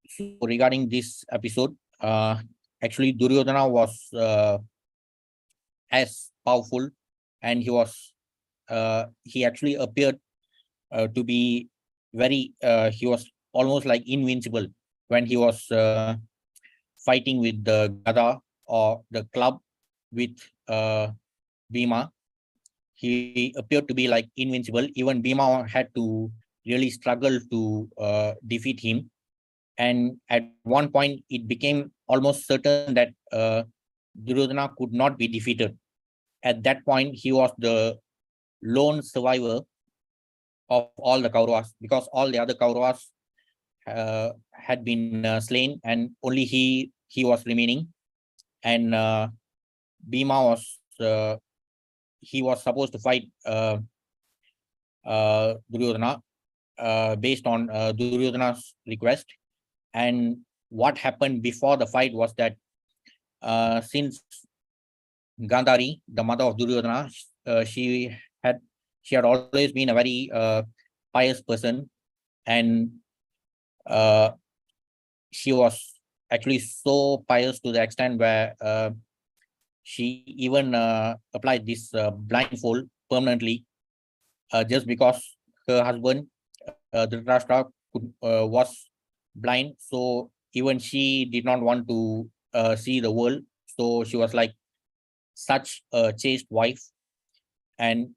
So regarding this episode, actually Duryodhana was as powerful, and he actually appeared to be very, he was almost like invincible when he was fighting with the Gada or the club with Bhima. He appeared to be like invincible. Even Bhima had to really struggle to defeat him. And at one point, it became almost certain that Duryodhana could not be defeated. At that point, he was the lone survivor of all the Kauravas, because all the other Kauravas had been slain, and only he was remaining. And Bhima was he was supposed to fight Duryodhana based on Duryodhana's request. And what happened before the fight was that since Gandhari, the mother of Duryodhana, she had always been a very pious person, and she was actually so pious to the extent where she even applied this blindfold permanently, just because her husband Dhritarashtra was blind, so even she did not want to see the world. So she was like such a chaste wife, and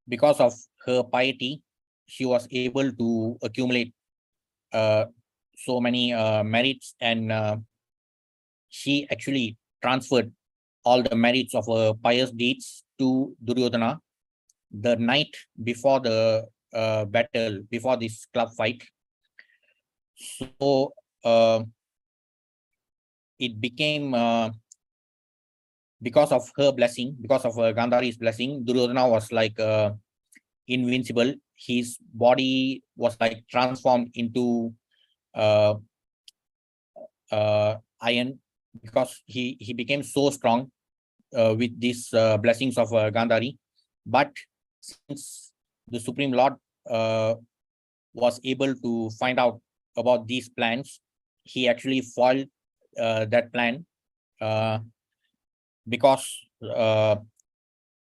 because of her piety, she was able to accumulate so many merits, and she actually transferred all the merits of her pious deeds to Duryodhana the night before the battle, before this club fight. So it became because of her blessing, because of Gandhari's blessing, Duryodhana was like invincible. His body was like transformed into iron, because he became so strong with these blessings of Gandhari. But since the Supreme Lord was able to find out about these plans, he actually foiled that plan, because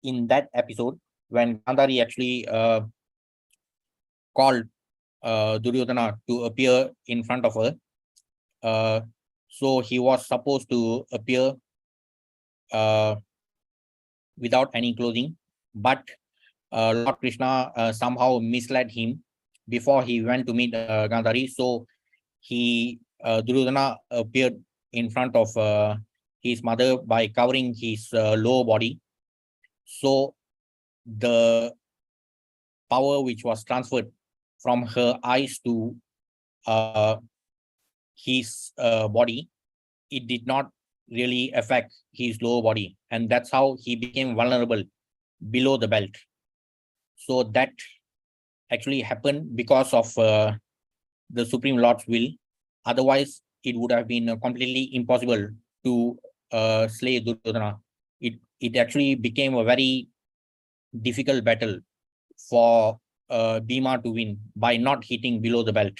in that episode, when Gandhari actually called Duryodhana to appear in front of her, so he was supposed to appear without any clothing, but Lord Krishna somehow misled him before he went to meet Gandhari. So Duryodhana appeared in front of his mother by covering his lower body. So the power which was transferred from her eyes to his body, it did not really affect his lower body, and that's how he became vulnerable below the belt. So that actually happened because of the Supreme Lord's will. Otherwise, it would have been completely impossible to slay Duryodhana. It actually became a very difficult battle for Bhima to win by not hitting below the belt.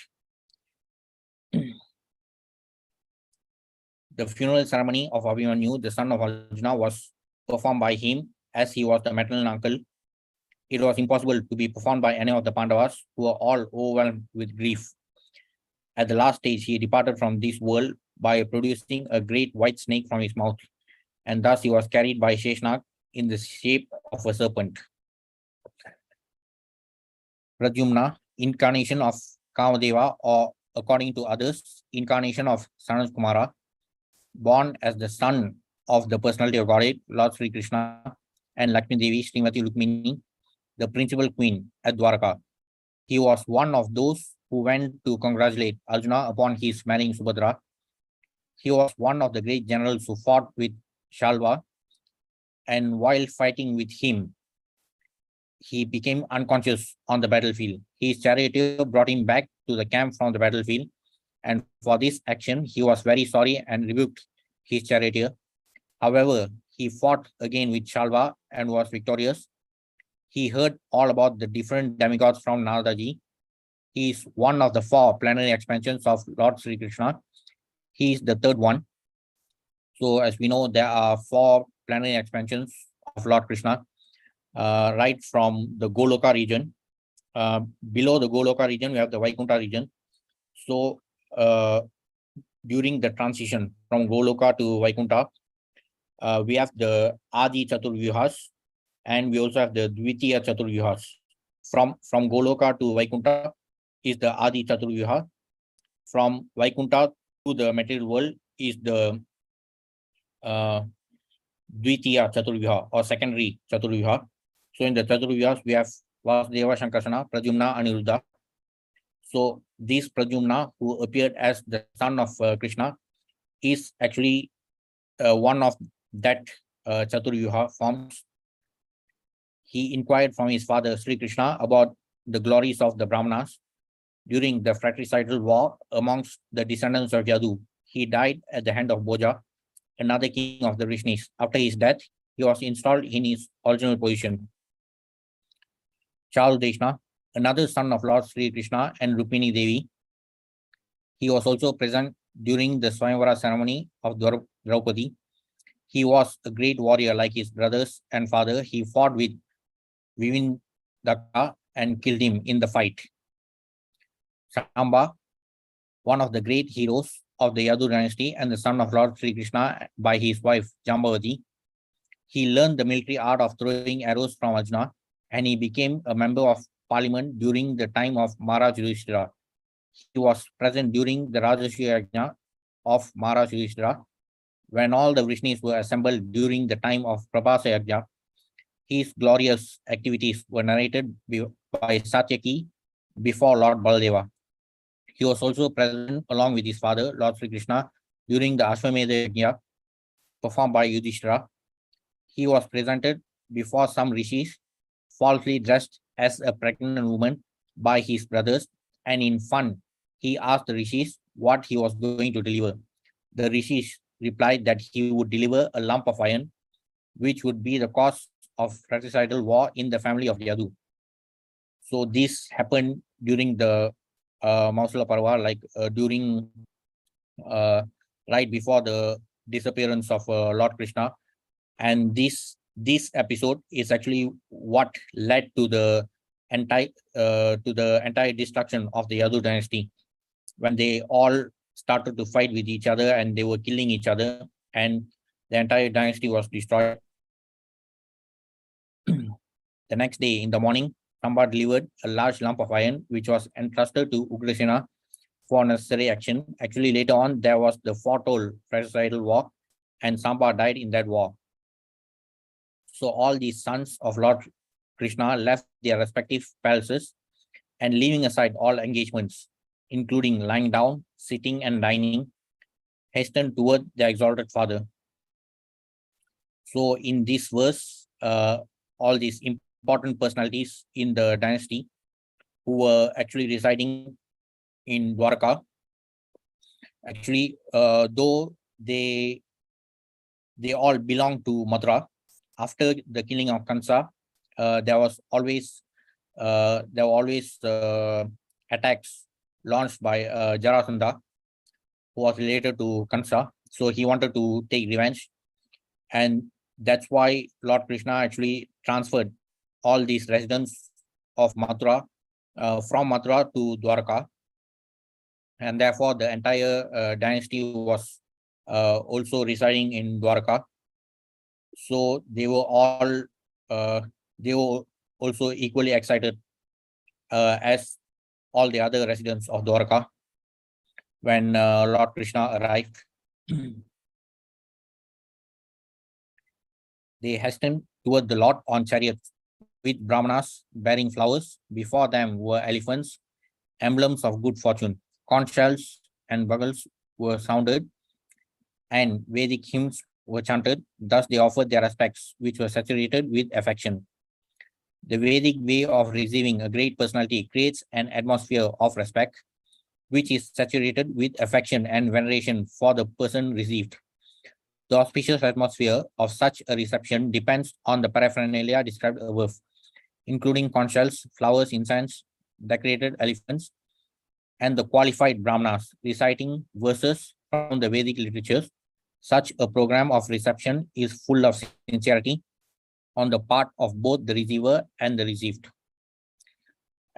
The funeral ceremony of Abhimanyu, the son of Arjuna, was performed by him, as he was the maternal uncle. It was impossible to be performed by any of the Pandavas, who were all overwhelmed with grief. At the last stage, he departed from this world by producing a great white snake from his mouth, and thus he was carried by Sheshnag in the shape of a serpent. Pradyumna, incarnation of Kamadeva, or according to others, incarnation of Sanat Kumara, born as the son of the personality of Godhead, Lord Sri Krishna, and Lakshmi Devi, Srimati Rukmini, the principal queen at Dwaraka. He was one of those who went to congratulate Arjuna upon his marrying Subhadra. He was one of the great generals who fought with Shalva, and while fighting with him, he became unconscious on the battlefield. His charioteer brought him back to the camp from the battlefield, and for this action, he was very sorry and rebuked his charioteer. However, he fought again with Shalva and was victorious. He heard all about the different demigods from Naradaji. He is one of the 4 plenary expansions of Lord Sri Krishna. He is the 3rd one. So as we know, there are 4 plenary expansions of Lord Krishna, right from the Goloka region. Below the Goloka region, we have the Vaikuntha region. So during the transition from Goloka to Vaikuntha, we have the Adi Chaturvyuhas, and we also have the Dvitiya Chaturvyuhas. From Goloka to Vaikuntha is the Adi Chaturvyuha. From Vaikuntha to the material world is the Dvitiya Chaturvyuha or secondary Chaturvyuha. So in the Chaturvyuhas, we have Vasudeva, Shankarsana, Pradyumna, Aniruddha. So this Pradyumna, who appeared as the son of Krishna, is actually one of that Chaturvyuha forms. He inquired from his father Sri Krishna about the glories of the Brahmanas during the fratricidal war amongst the descendants of Yadu. He died at the hand of Bhoja, another king of the Vrishnis. After his death, he was installed in his original position. Charles Deshna, another son of Lord Sri Krishna and Rukmini Devi. He was also present during the Swayamvara ceremony of Draupadi. He was a great warrior like his brothers and father. He fought with Vivindaka and killed him in the fight. Shamba, one of the great heroes of the Yadu dynasty and the son of Lord Sri Krishna by his wife Jambavati. He learned the military art of throwing arrows from Arjuna, and he became a member of parliament during the time of Maharaj Yudhishthira. He was present during the Rajasuya Yajna of Maharaj Yudhishthira, when all the Vrishnis were assembled during the time of Prabhasa Yajna. His glorious activities were narrated by Satyaki before Lord Baladeva. He was also present along with his father, Lord Sri Krishna, during the Ashwamedha Yajna performed by Yudhishthira. He was presented before some rishis, falsely dressed as a pregnant woman by his brothers, and in fun, he asked the rishis what he was going to deliver. The rishis replied that he would deliver a lump of iron, which would be the cause of fratricidal war in the family of Yadu. So this happened during the Mausala Parva, like during right before the disappearance of Lord Krishna, and this episode is actually what led to the entire destruction of the Yadu dynasty, when they all started to fight with each other and they were killing each other, and the entire dynasty was destroyed. The next day in the morning, Samba delivered a large lump of iron, which was entrusted to Ugrasena for necessary action. Actually, later on, there was the foretold fratricidal war, and Samba died in that war. So all these sons of Lord Krishna left their respective palaces, and leaving aside all engagements, including lying down, sitting, and dining, hastened toward their exalted father. So in this verse, all these important personalities in the dynasty who were actually residing in Dwarka, actually, though they all belong to Mathura, after the killing of Kansa, there were always attacks launched by Jarasandha, who was related to Kansa. So he wanted to take revenge, and that's why Lord Krishna actually transferred all these residents of Mathura from Mathura to Dwarka, and therefore the entire dynasty was also residing in Dwarka. So they were all also equally excited as all the other residents of Dwarka when Lord Krishna arrived. They hastened toward the Lord on chariots with brahmanas bearing flowers. Before them were elephants, emblems of good fortune. Conch shells and bugles were sounded, and Vedic hymns were chanted. Thus they offered their respects, which were saturated with affection. The Vedic way of receiving a great personality creates an atmosphere of respect, which is saturated with affection and veneration for the person received. The auspicious atmosphere of such a reception depends on the paraphernalia described above, including conch shells, flowers, incense, decorated elephants, and the qualified brahmanas reciting verses from the Vedic literatures. Such a program of reception is full of sincerity on the part of both the receiver and the received.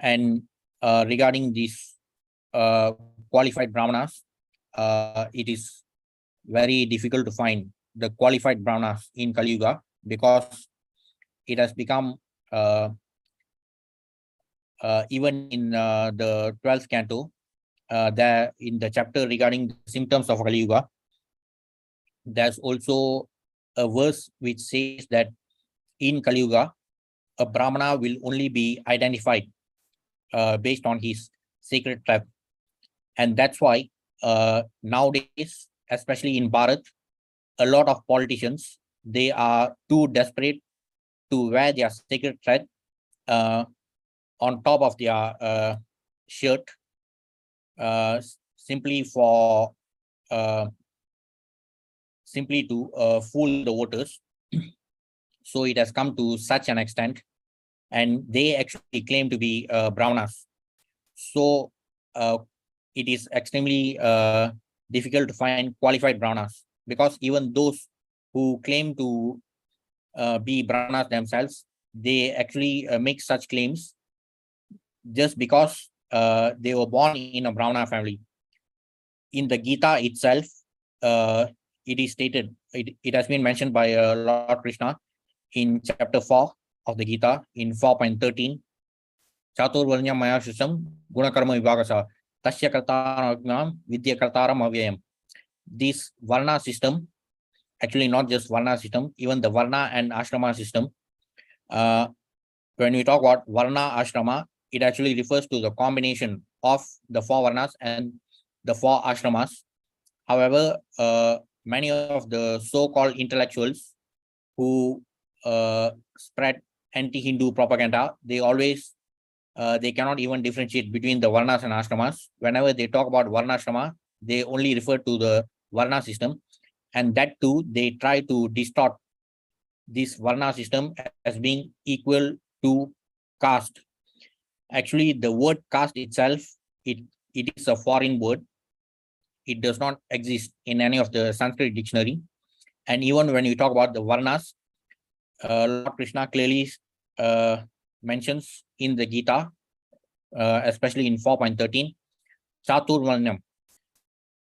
And regarding these qualified brahmanas, it is very difficult to find the qualified brahmanas in Kali Yuga, because it has become even in the 12th canto, there in the chapter regarding the symptoms of Kali Yuga, there's also a verse which says that in Kali Yuga, a brahmana will only be identified based on his sacred tribe. And that's why nowadays, especially in Bharat, a lot of politicians, they are too desperate to wear their sacred thread on top of their shirt, simply for simply to fool the voters. So it has come to such an extent, and they actually claim to be brahmanas. So it is extremely difficult to find qualified brahmanas, because even those who claim to be brahmanas themselves, they actually make such claims just because they were born in a brahmana family. In the Gita itself, it is stated, it has been mentioned by Lord Krishna in chapter 4 of the Gita, in 4.13. Chaturvarnya maya shusam gunakarma vibhagasa tasya kartaram vidya kartaram avyayam. This varna system, actually not just varna system, even the varna and ashrama system. When we talk about varna ashrama, it actually refers to the combination of the 4 varnas and the 4 ashramas. However, many of the so-called intellectuals who spread anti-Hindu propaganda, they always they cannot even differentiate between the varnas and ashramas. Whenever they talk about varnashrama, they only refer to the varna system, and that too they try to distort this varna system as being equal to caste. Actually, the word caste itself, it is a foreign word. It does not exist in any of the Sanskrit dictionary. And even when you talk about the varnas, Lord Krishna clearly mentions in the Gita, especially in 4.13, Chaturvarnyam.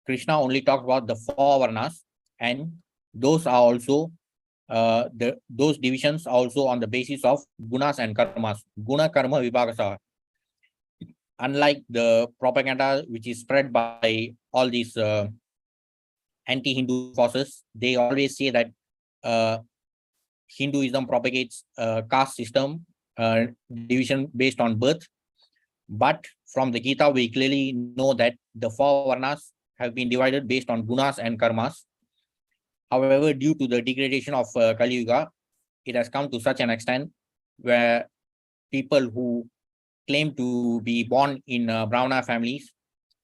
Krishna only talks about the 4 varnas, and those are also those divisions are also on the basis of gunas and karmas. Guna karma vibhagasa. Unlike the propaganda which is spread by all these anti-Hindu forces, they always say that Hinduism propagates caste system, division based on birth. But from the Gita, we clearly know that the 4 varnas have been divided based on gunas and karmas. However, due to the degradation of Kali Yuga, it has come to such an extent where people who claim to be born in Brahmana families,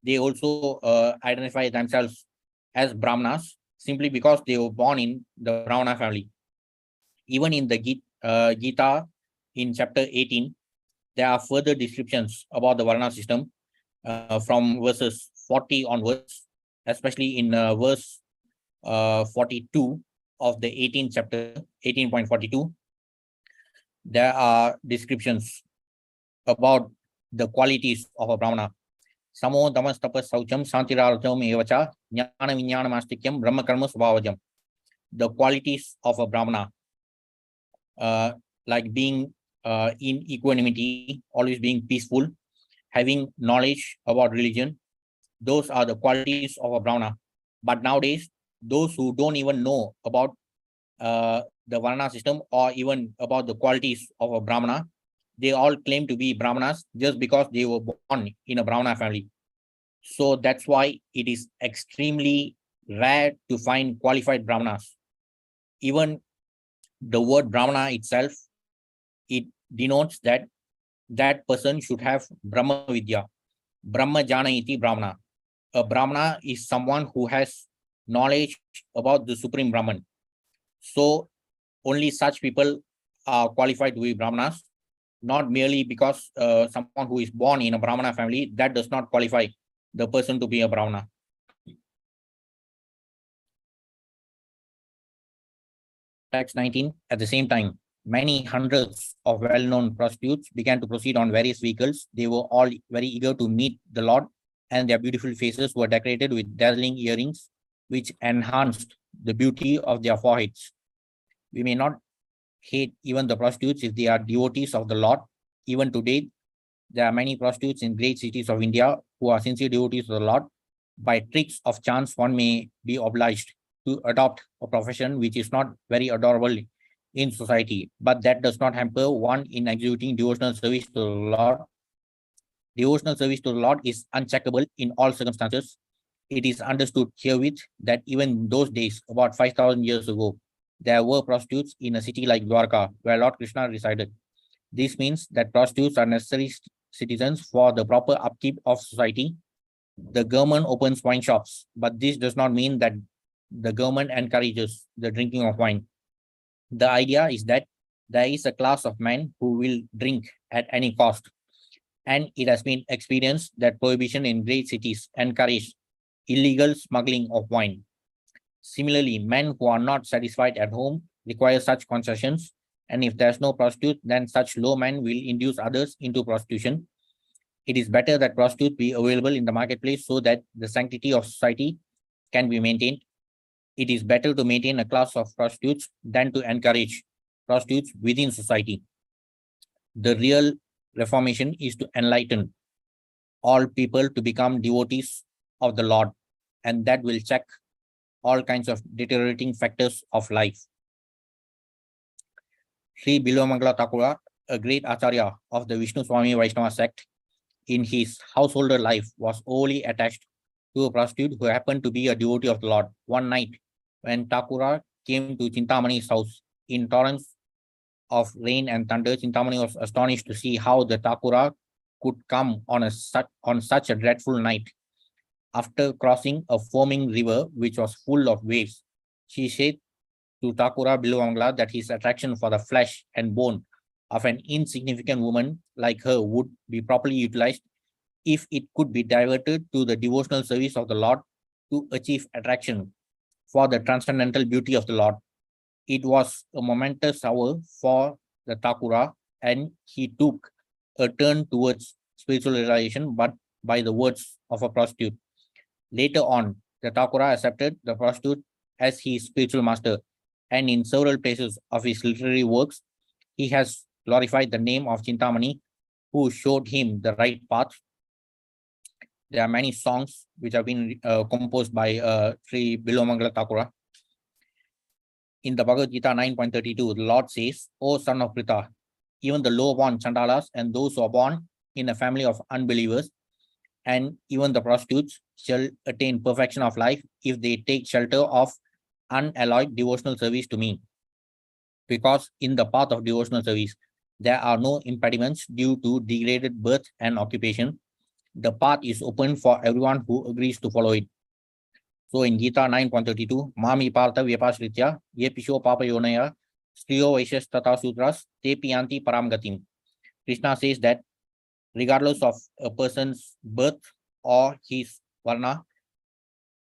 they also identify themselves as Brahmanas simply because they were born in the Brahmana family. Even in the Gita, in chapter 18, there are further descriptions about the Varna system from verses 40 onwards, especially in verse 42 of the 18th chapter, 18.42. There are descriptions about the qualities of a Brahmana. Samo damas tapas saucham santirarjam evacha jnana vinyana mastikyam brahma karma svavajam. The qualities of a Brahmana, like being in equanimity, always being peaceful, having knowledge about religion, those are the qualities of a Brahmana. But nowadays, those who don't even know about the Varna system or even about the qualities of a Brahmana, they all claim to be Brahmanas just because they were born in a Brahmana family. So that's why it is extremely rare to find qualified Brahmanas. Even the word Brahmana itself, it denotes that that person should have Brahma Vidya. Brahma Jana iti Brahmana. A Brahmana is someone who has knowledge about the Supreme Brahman. So only such people are qualified to be Brahmanas, not merely because someone who is born in a Brahmana family, that does not qualify the person to be a Brahmana. Text 19, at the same time, many hundreds of well-known prostitutes began to proceed on various vehicles. They were all very eager to meet the Lord and their beautiful faces were decorated with dazzling earrings, which enhanced the beauty of their foreheads. We may not hate even the prostitutes if they are devotees of the Lord. Even today, there are many prostitutes in great cities of India who are sincere devotees of the Lord. By tricks of chance, one may be obliged to adopt a profession which is not very adorable in society, but that does not hamper one in executing devotional service to the Lord. Devotional service to the Lord is uncheckable in all circumstances. It is understood herewith that even in those days, about 5,000 years ago, there were prostitutes in a city like Dwarka, where Lord Krishna resided. This means that prostitutes are necessary citizens for the proper upkeep of society. The government opens wine shops, but this does not mean that the government encourages the drinking of wine. The idea is that there is a class of men who will drink at any cost, and it has been experienced that prohibition in great cities encourage illegal smuggling of wine. Similarly, men who are not satisfied at home require such concessions, and if there's no prostitute, then such low men will induce others into prostitution. It is better that prostitutes be available in the marketplace so that the sanctity of society can be maintained. It is better to maintain a class of prostitutes than to encourage prostitutes within society. The real reformation is to enlighten all people to become devotees of the Lord, and that will check all kinds of deteriorating factors of life. Sri Bilwamangala Thakura, a great Acharya of the Vishnu Swami Vaishnava sect, in his householder life was wholly attached to a prostitute who happened to be a devotee of the Lord. One night, when Thakura came to Chintamani's house in torrents of rain and thunder, Chintamani was astonished to see how the Thakura could come on such a dreadful night. After crossing a foaming river which was full of waves, she said to Thakura Bilwamangala that his attraction for the flesh and bone of an insignificant woman like her would be properly utilized if it could be diverted to the devotional service of the Lord to achieve attraction for the transcendental beauty of the Lord. It was a momentous hour for the Thakura, and he took a turn towards spiritual realization, but by the words of a prostitute. Later on, the Thakura accepted the prostitute as his spiritual master, and in several places of his literary works, he has glorified the name of Chintamani, who showed him the right path. There are many songs which have been composed by Sri Bilwamangala Thakura. In the Bhagavad Gita 9.32, the Lord says, O son of Pritha, even the low-born Chandalas and those who are born in a family of unbelievers, and even the prostitutes shall attain perfection of life if they take shelter of unalloyed devotional service to me. Because in the path of devotional service, there are no impediments due to degraded birth and occupation. The path is open for everyone who agrees to follow it. So in Gita 9.32, Mami Partha Vyapashritya, Ye Pisho Papa Yonaya, Striyo Vaishas Tata Sutras, Te Piyanti Param Gatim. Krishna says that regardless of a person's birth or his varna,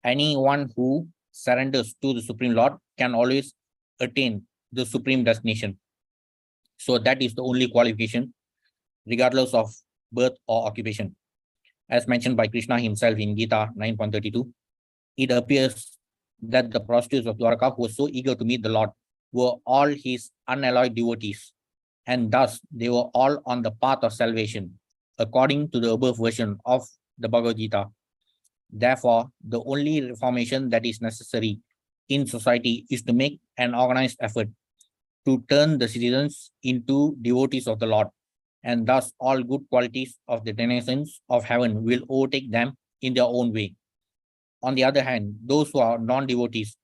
anyone who surrenders to the Supreme Lord can always attain the supreme destination. So that is the only qualification, regardless of birth or occupation. As mentioned by Krishna himself in Gita 9.32, it appears that the prostitutes of Dwarka who were so eager to meet the Lord were all his unalloyed devotees, and thus they were all on the path of salvation, according to the above version of the Bhagavad Gita. Therefore, the only reformation that is necessary in society is to make an organized effort to turn the citizens into devotees of the Lord, and thus all good qualities of the denizens of heaven will overtake them in their own way. On the other hand, those who are non-devotees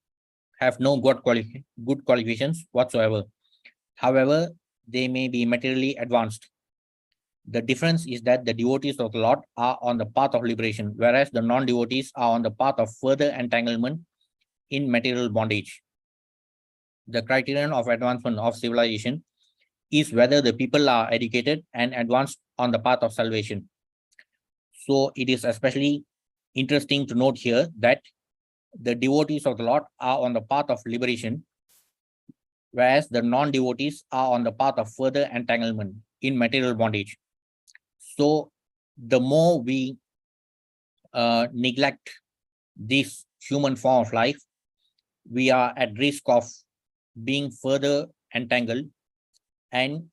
have no good qualifications whatsoever. However, they may be materially advanced. The difference is that the devotees of the Lord are on the path of liberation, whereas the non-devotees are on the path of further entanglement in material bondage. The criterion of advancement of civilization is whether the people are educated and advanced on the path of salvation. So it is especially interesting to note here that the devotees of the Lord are on the path of liberation, whereas the non-devotees are on the path of further entanglement in material bondage. So the more we neglect this human form of life, we are at risk of being further entangled, and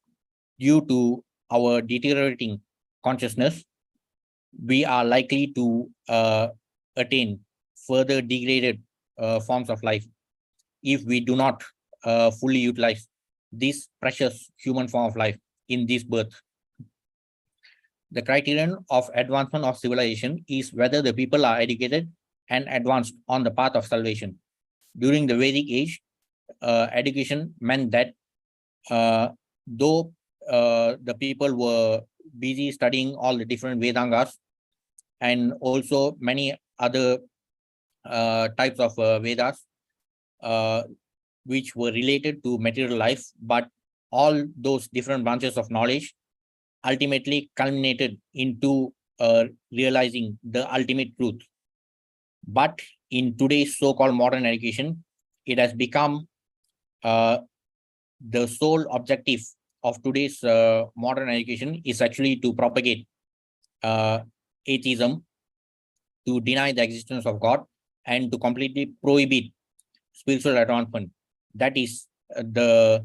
due to our deteriorating consciousness, we are likely to attain further degraded forms of life if we do not fully utilize this precious human form of life in this birth. The criterion of advancement of civilization is whether the people are educated and advanced on the path of salvation. During the Vedic age, education meant that though the people were busy studying all the different Vedangas and also many other types of Vedas, which were related to material life, but all those different branches of knowledge ultimately culminated into realizing the ultimate truth. But in today's so-called modern education, it has become the sole objective of today's modern education is actually to propagate atheism, to deny the existence of God, and to completely prohibit spiritual advancement. That is the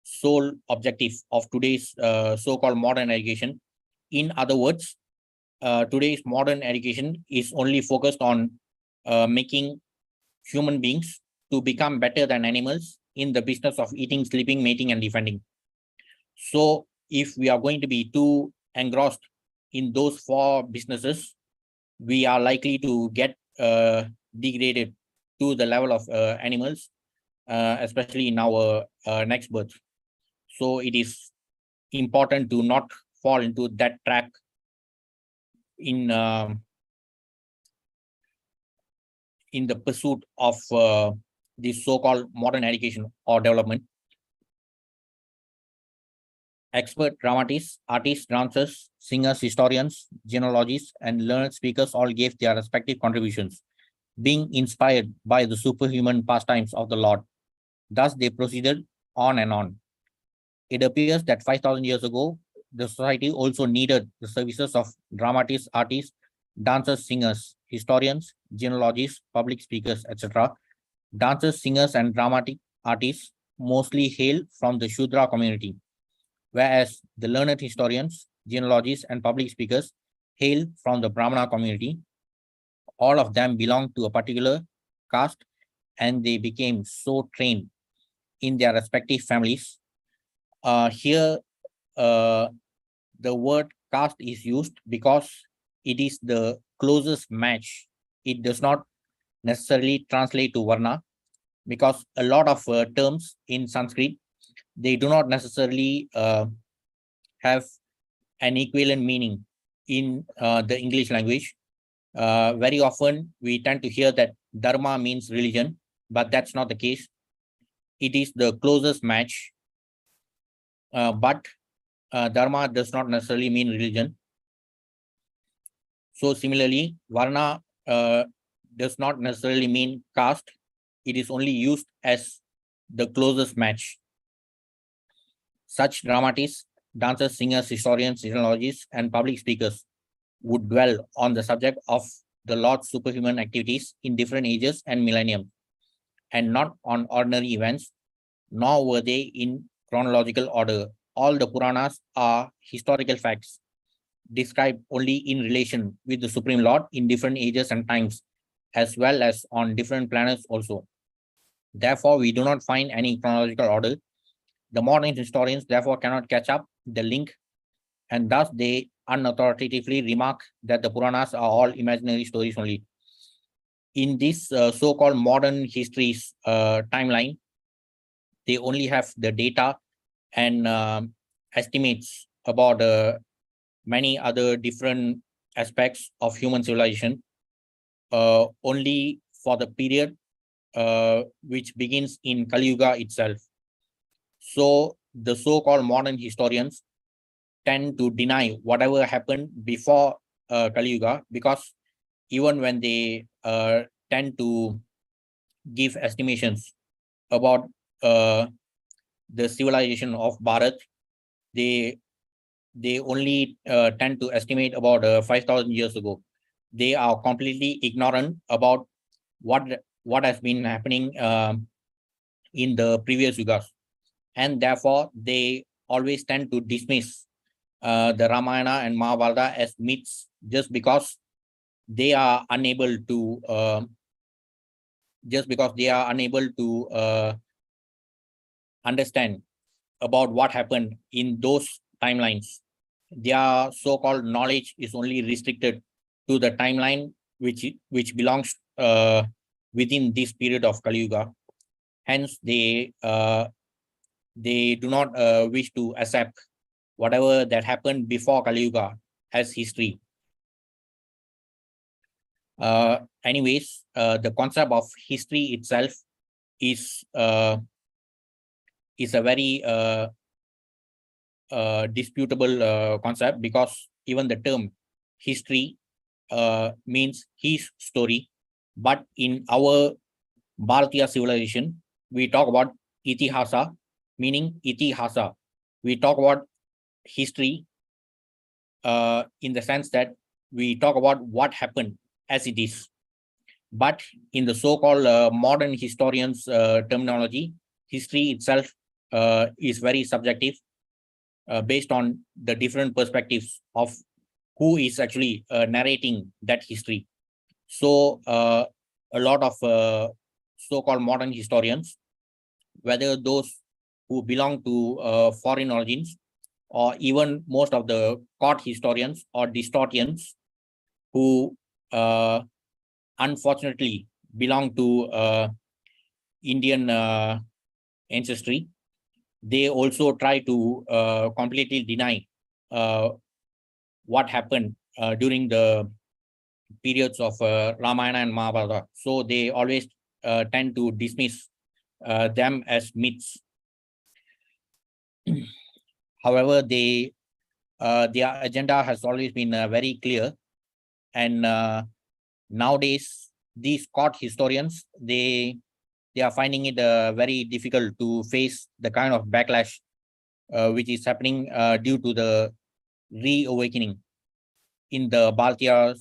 sole objective of today's so-called modern education. In other words, today's modern education is only focused on making human beings to become better than animals in the business of eating, sleeping, mating, and defending. So if we are going to be too engrossed in those four businesses, we are likely to get degraded to the level of animals, especially in our next birth. So it is important to not fall into that track in the pursuit of this so-called modern education or development. Expert dramatists, artists, dancers, singers, historians, genealogists, and learned speakers all gave their respective contributions, being inspired by the superhuman pastimes of the Lord. Thus they proceeded on and on. It appears that 5,000 years ago, the society also needed the services of dramatists, artists, dancers, singers, historians, genealogists, public speakers, etc. Dancers, singers, and dramatic artists mostly hail from the Shudra community, whereas the learned historians, genealogists, and public speakers hail from the Brahmana community. All of them belong to a particular caste, and they became so trained in their respective families. Here, the word caste is used because it is the closest match. It does not necessarily translate to varna, because a lot of terms in Sanskrit, they do not necessarily have an equivalent meaning in the English language. Very often we tend to hear that dharma means religion, but that's not the case. It is the closest match, but dharma does not necessarily mean religion. So similarly, varna does not necessarily mean caste. It is only used as the closest match. Such dramatists, dancers, singers, historians, genealogists, and public speakers would dwell on the subject of the Lord's superhuman activities in different ages and millenniums, and not on ordinary events, nor were they in chronological order. All the Puranas are historical facts, described only in relation with the Supreme Lord in different ages and times, as well as on different planets also. Therefore, we do not find any chronological order. The modern historians therefore cannot catch up the link, and thus they unauthoritatively remark that the Puranas are all imaginary stories only. In this so-called modern histories timeline, they only have the data and estimates about many other different aspects of human civilization, only for the period which begins in Kali Yuga itself. So the so-called modern historians tend to deny whatever happened before Kali Yuga, because even when they tend to give estimations about the civilization of Bharat, they only tend to estimate about 5,000 years ago. they are completely ignorant about what has been happening in the previous yugas, and therefore they always tend to dismiss the Ramayana and Mahabharata as myths just because they are unable to understand about what happened in those timelines. Their so-called knowledge is only restricted to the timeline which belongs within this period of Kali Yuga. Hence, they do not wish to accept whatever that happened before Kali Yuga as history. Anyways, the concept of history itself is a very disputable concept, because even the term history means his story, but in our Bharatiya civilization, we talk about itihasa, meaning itihasa. We talk about history in the sense that we talk about what happened as it is. But in the so-called modern historians terminology, history itself is very subjective based on the different perspectives of who is actually narrating that history. So a lot of so-called modern historians, whether those who belong to foreign origins, or even most of the court historians or distortians who unfortunately belong to Indian ancestry, they also try to completely deny what happened during the periods of Ramayana and Mahabharata. So they always tend to dismiss them as myths. However, their agenda has always been very clear, and nowadays these court historians, they are finding it very difficult to face the kind of backlash which is happening due to the reawakening in the Bharatiya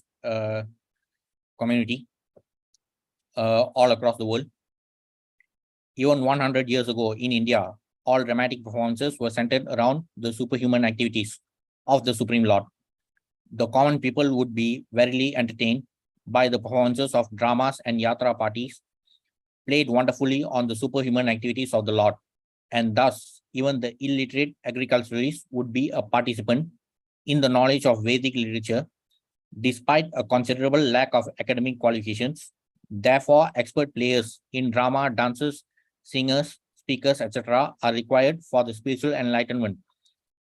community all across the world. Even 100 years ago in India, all dramatic performances were centered around the superhuman activities of the Supreme Lord. The common people would be verily entertained by the performances of dramas and yatra parties played wonderfully on the superhuman activities of the Lord, and thus even the illiterate agriculturalist would be a participant in the knowledge of Vedic literature, despite a considerable lack of academic qualifications. Therefore, expert players in drama, dancers, singers, speakers, etc. are required for the spiritual enlightenment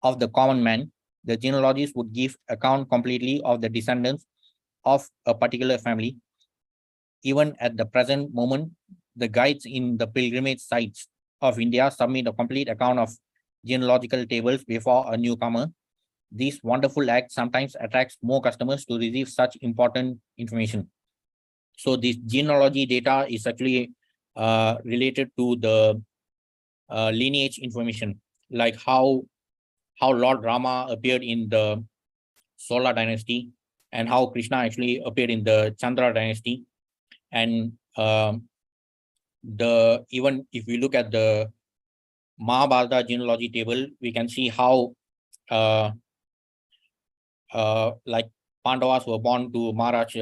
of the common man. The genealogies would give account completely of the descendants of a particular family. Even at the present moment, the guides in the pilgrimage sites of India submit a complete account of genealogical tables before a newcomer. This wonderful act sometimes attracts more customers to receive such important information. So this genealogy data is actually related to the lineage information, like how Lord Rama appeared in the Sola dynasty, and how Krishna actually appeared in the Chandra dynasty. And even if we look at the Mahabharata genealogy table, we can see how like Pandavas were born to Maharaj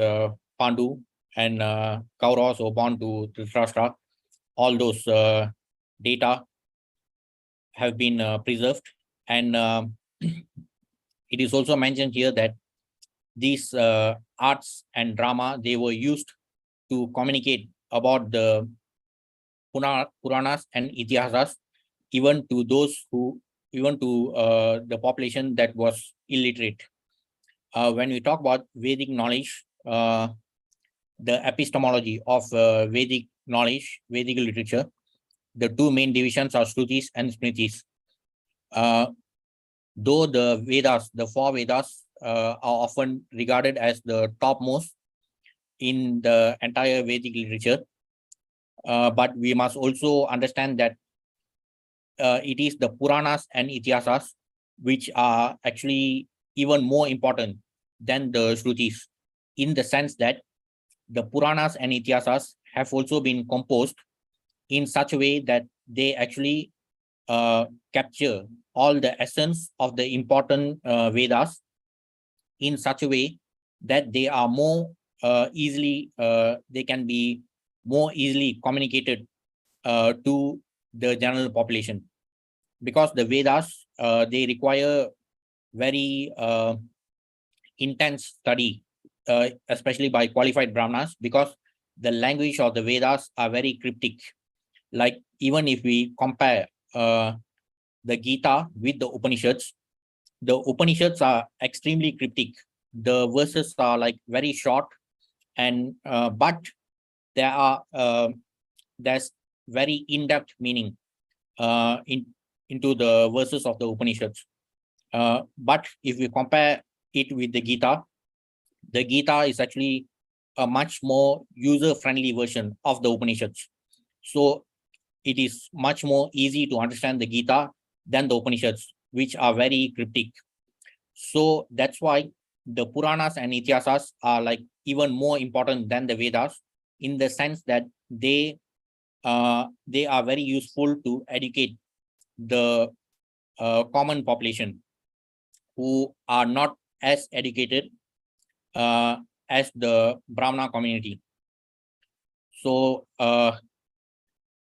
Pandu, and Kauravas were born to Dhritarashtra. All those data have been preserved, and it is also mentioned here that these arts and drama, they were used to communicate about the Puranas and Itihasas, even to the population that was illiterate. When we talk about Vedic knowledge, the epistemology of Vedic knowledge, Vedic literature, the two main divisions are Shrutis and Smritis. Though the Vedas, the four Vedas, are often regarded as the topmost in the entire Vedic literature, but we must also understand that it is the Puranas and Itihasas which are actually even more important than the Shrutis. in the sense that the Puranas and Itihasas have also been composed in such a way that they actually capture all the essence of the important Vedas in such a way that they are more they can be more easily communicated to the general population, because the Vedas they require very intense study, especially by qualified Brahmanas, because the language of the Vedas are very cryptic. Like even if we compare the Gita with the Upanishads are extremely cryptic. The verses are like very short, and but there are there's very in-depth meaning into the verses of the Upanishads. But if we compare it with the Gita is actually a much more user-friendly version of the Upanishads. So it is much more easy to understand the Gita than the Upanishads, which are very cryptic. So that's why the Puranas and Itihasas are like even more important than the Vedas, in the sense that they are very useful to educate the common population who are not as educated as the Brahmana community. So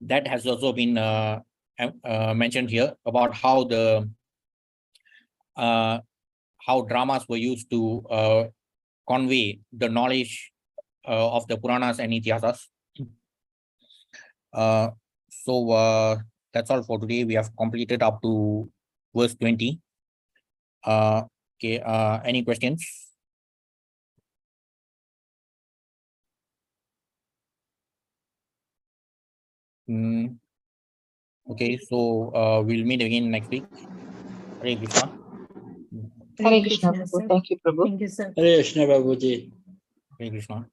that has also been mentioned here about how the how dramas were used to convey the knowledge of the Puranas and Itihasas. So that's all for today. We have completed up to verse 20. Okay, any questions? Okay, so we'll meet again next week. Hare Krishna.
Hare Krishna,
Krishna,
Prabhu.
sir.
Thank you, Prabhu.
Thank you, sir.
Hare Krishna Babuji.
Hare Krishna.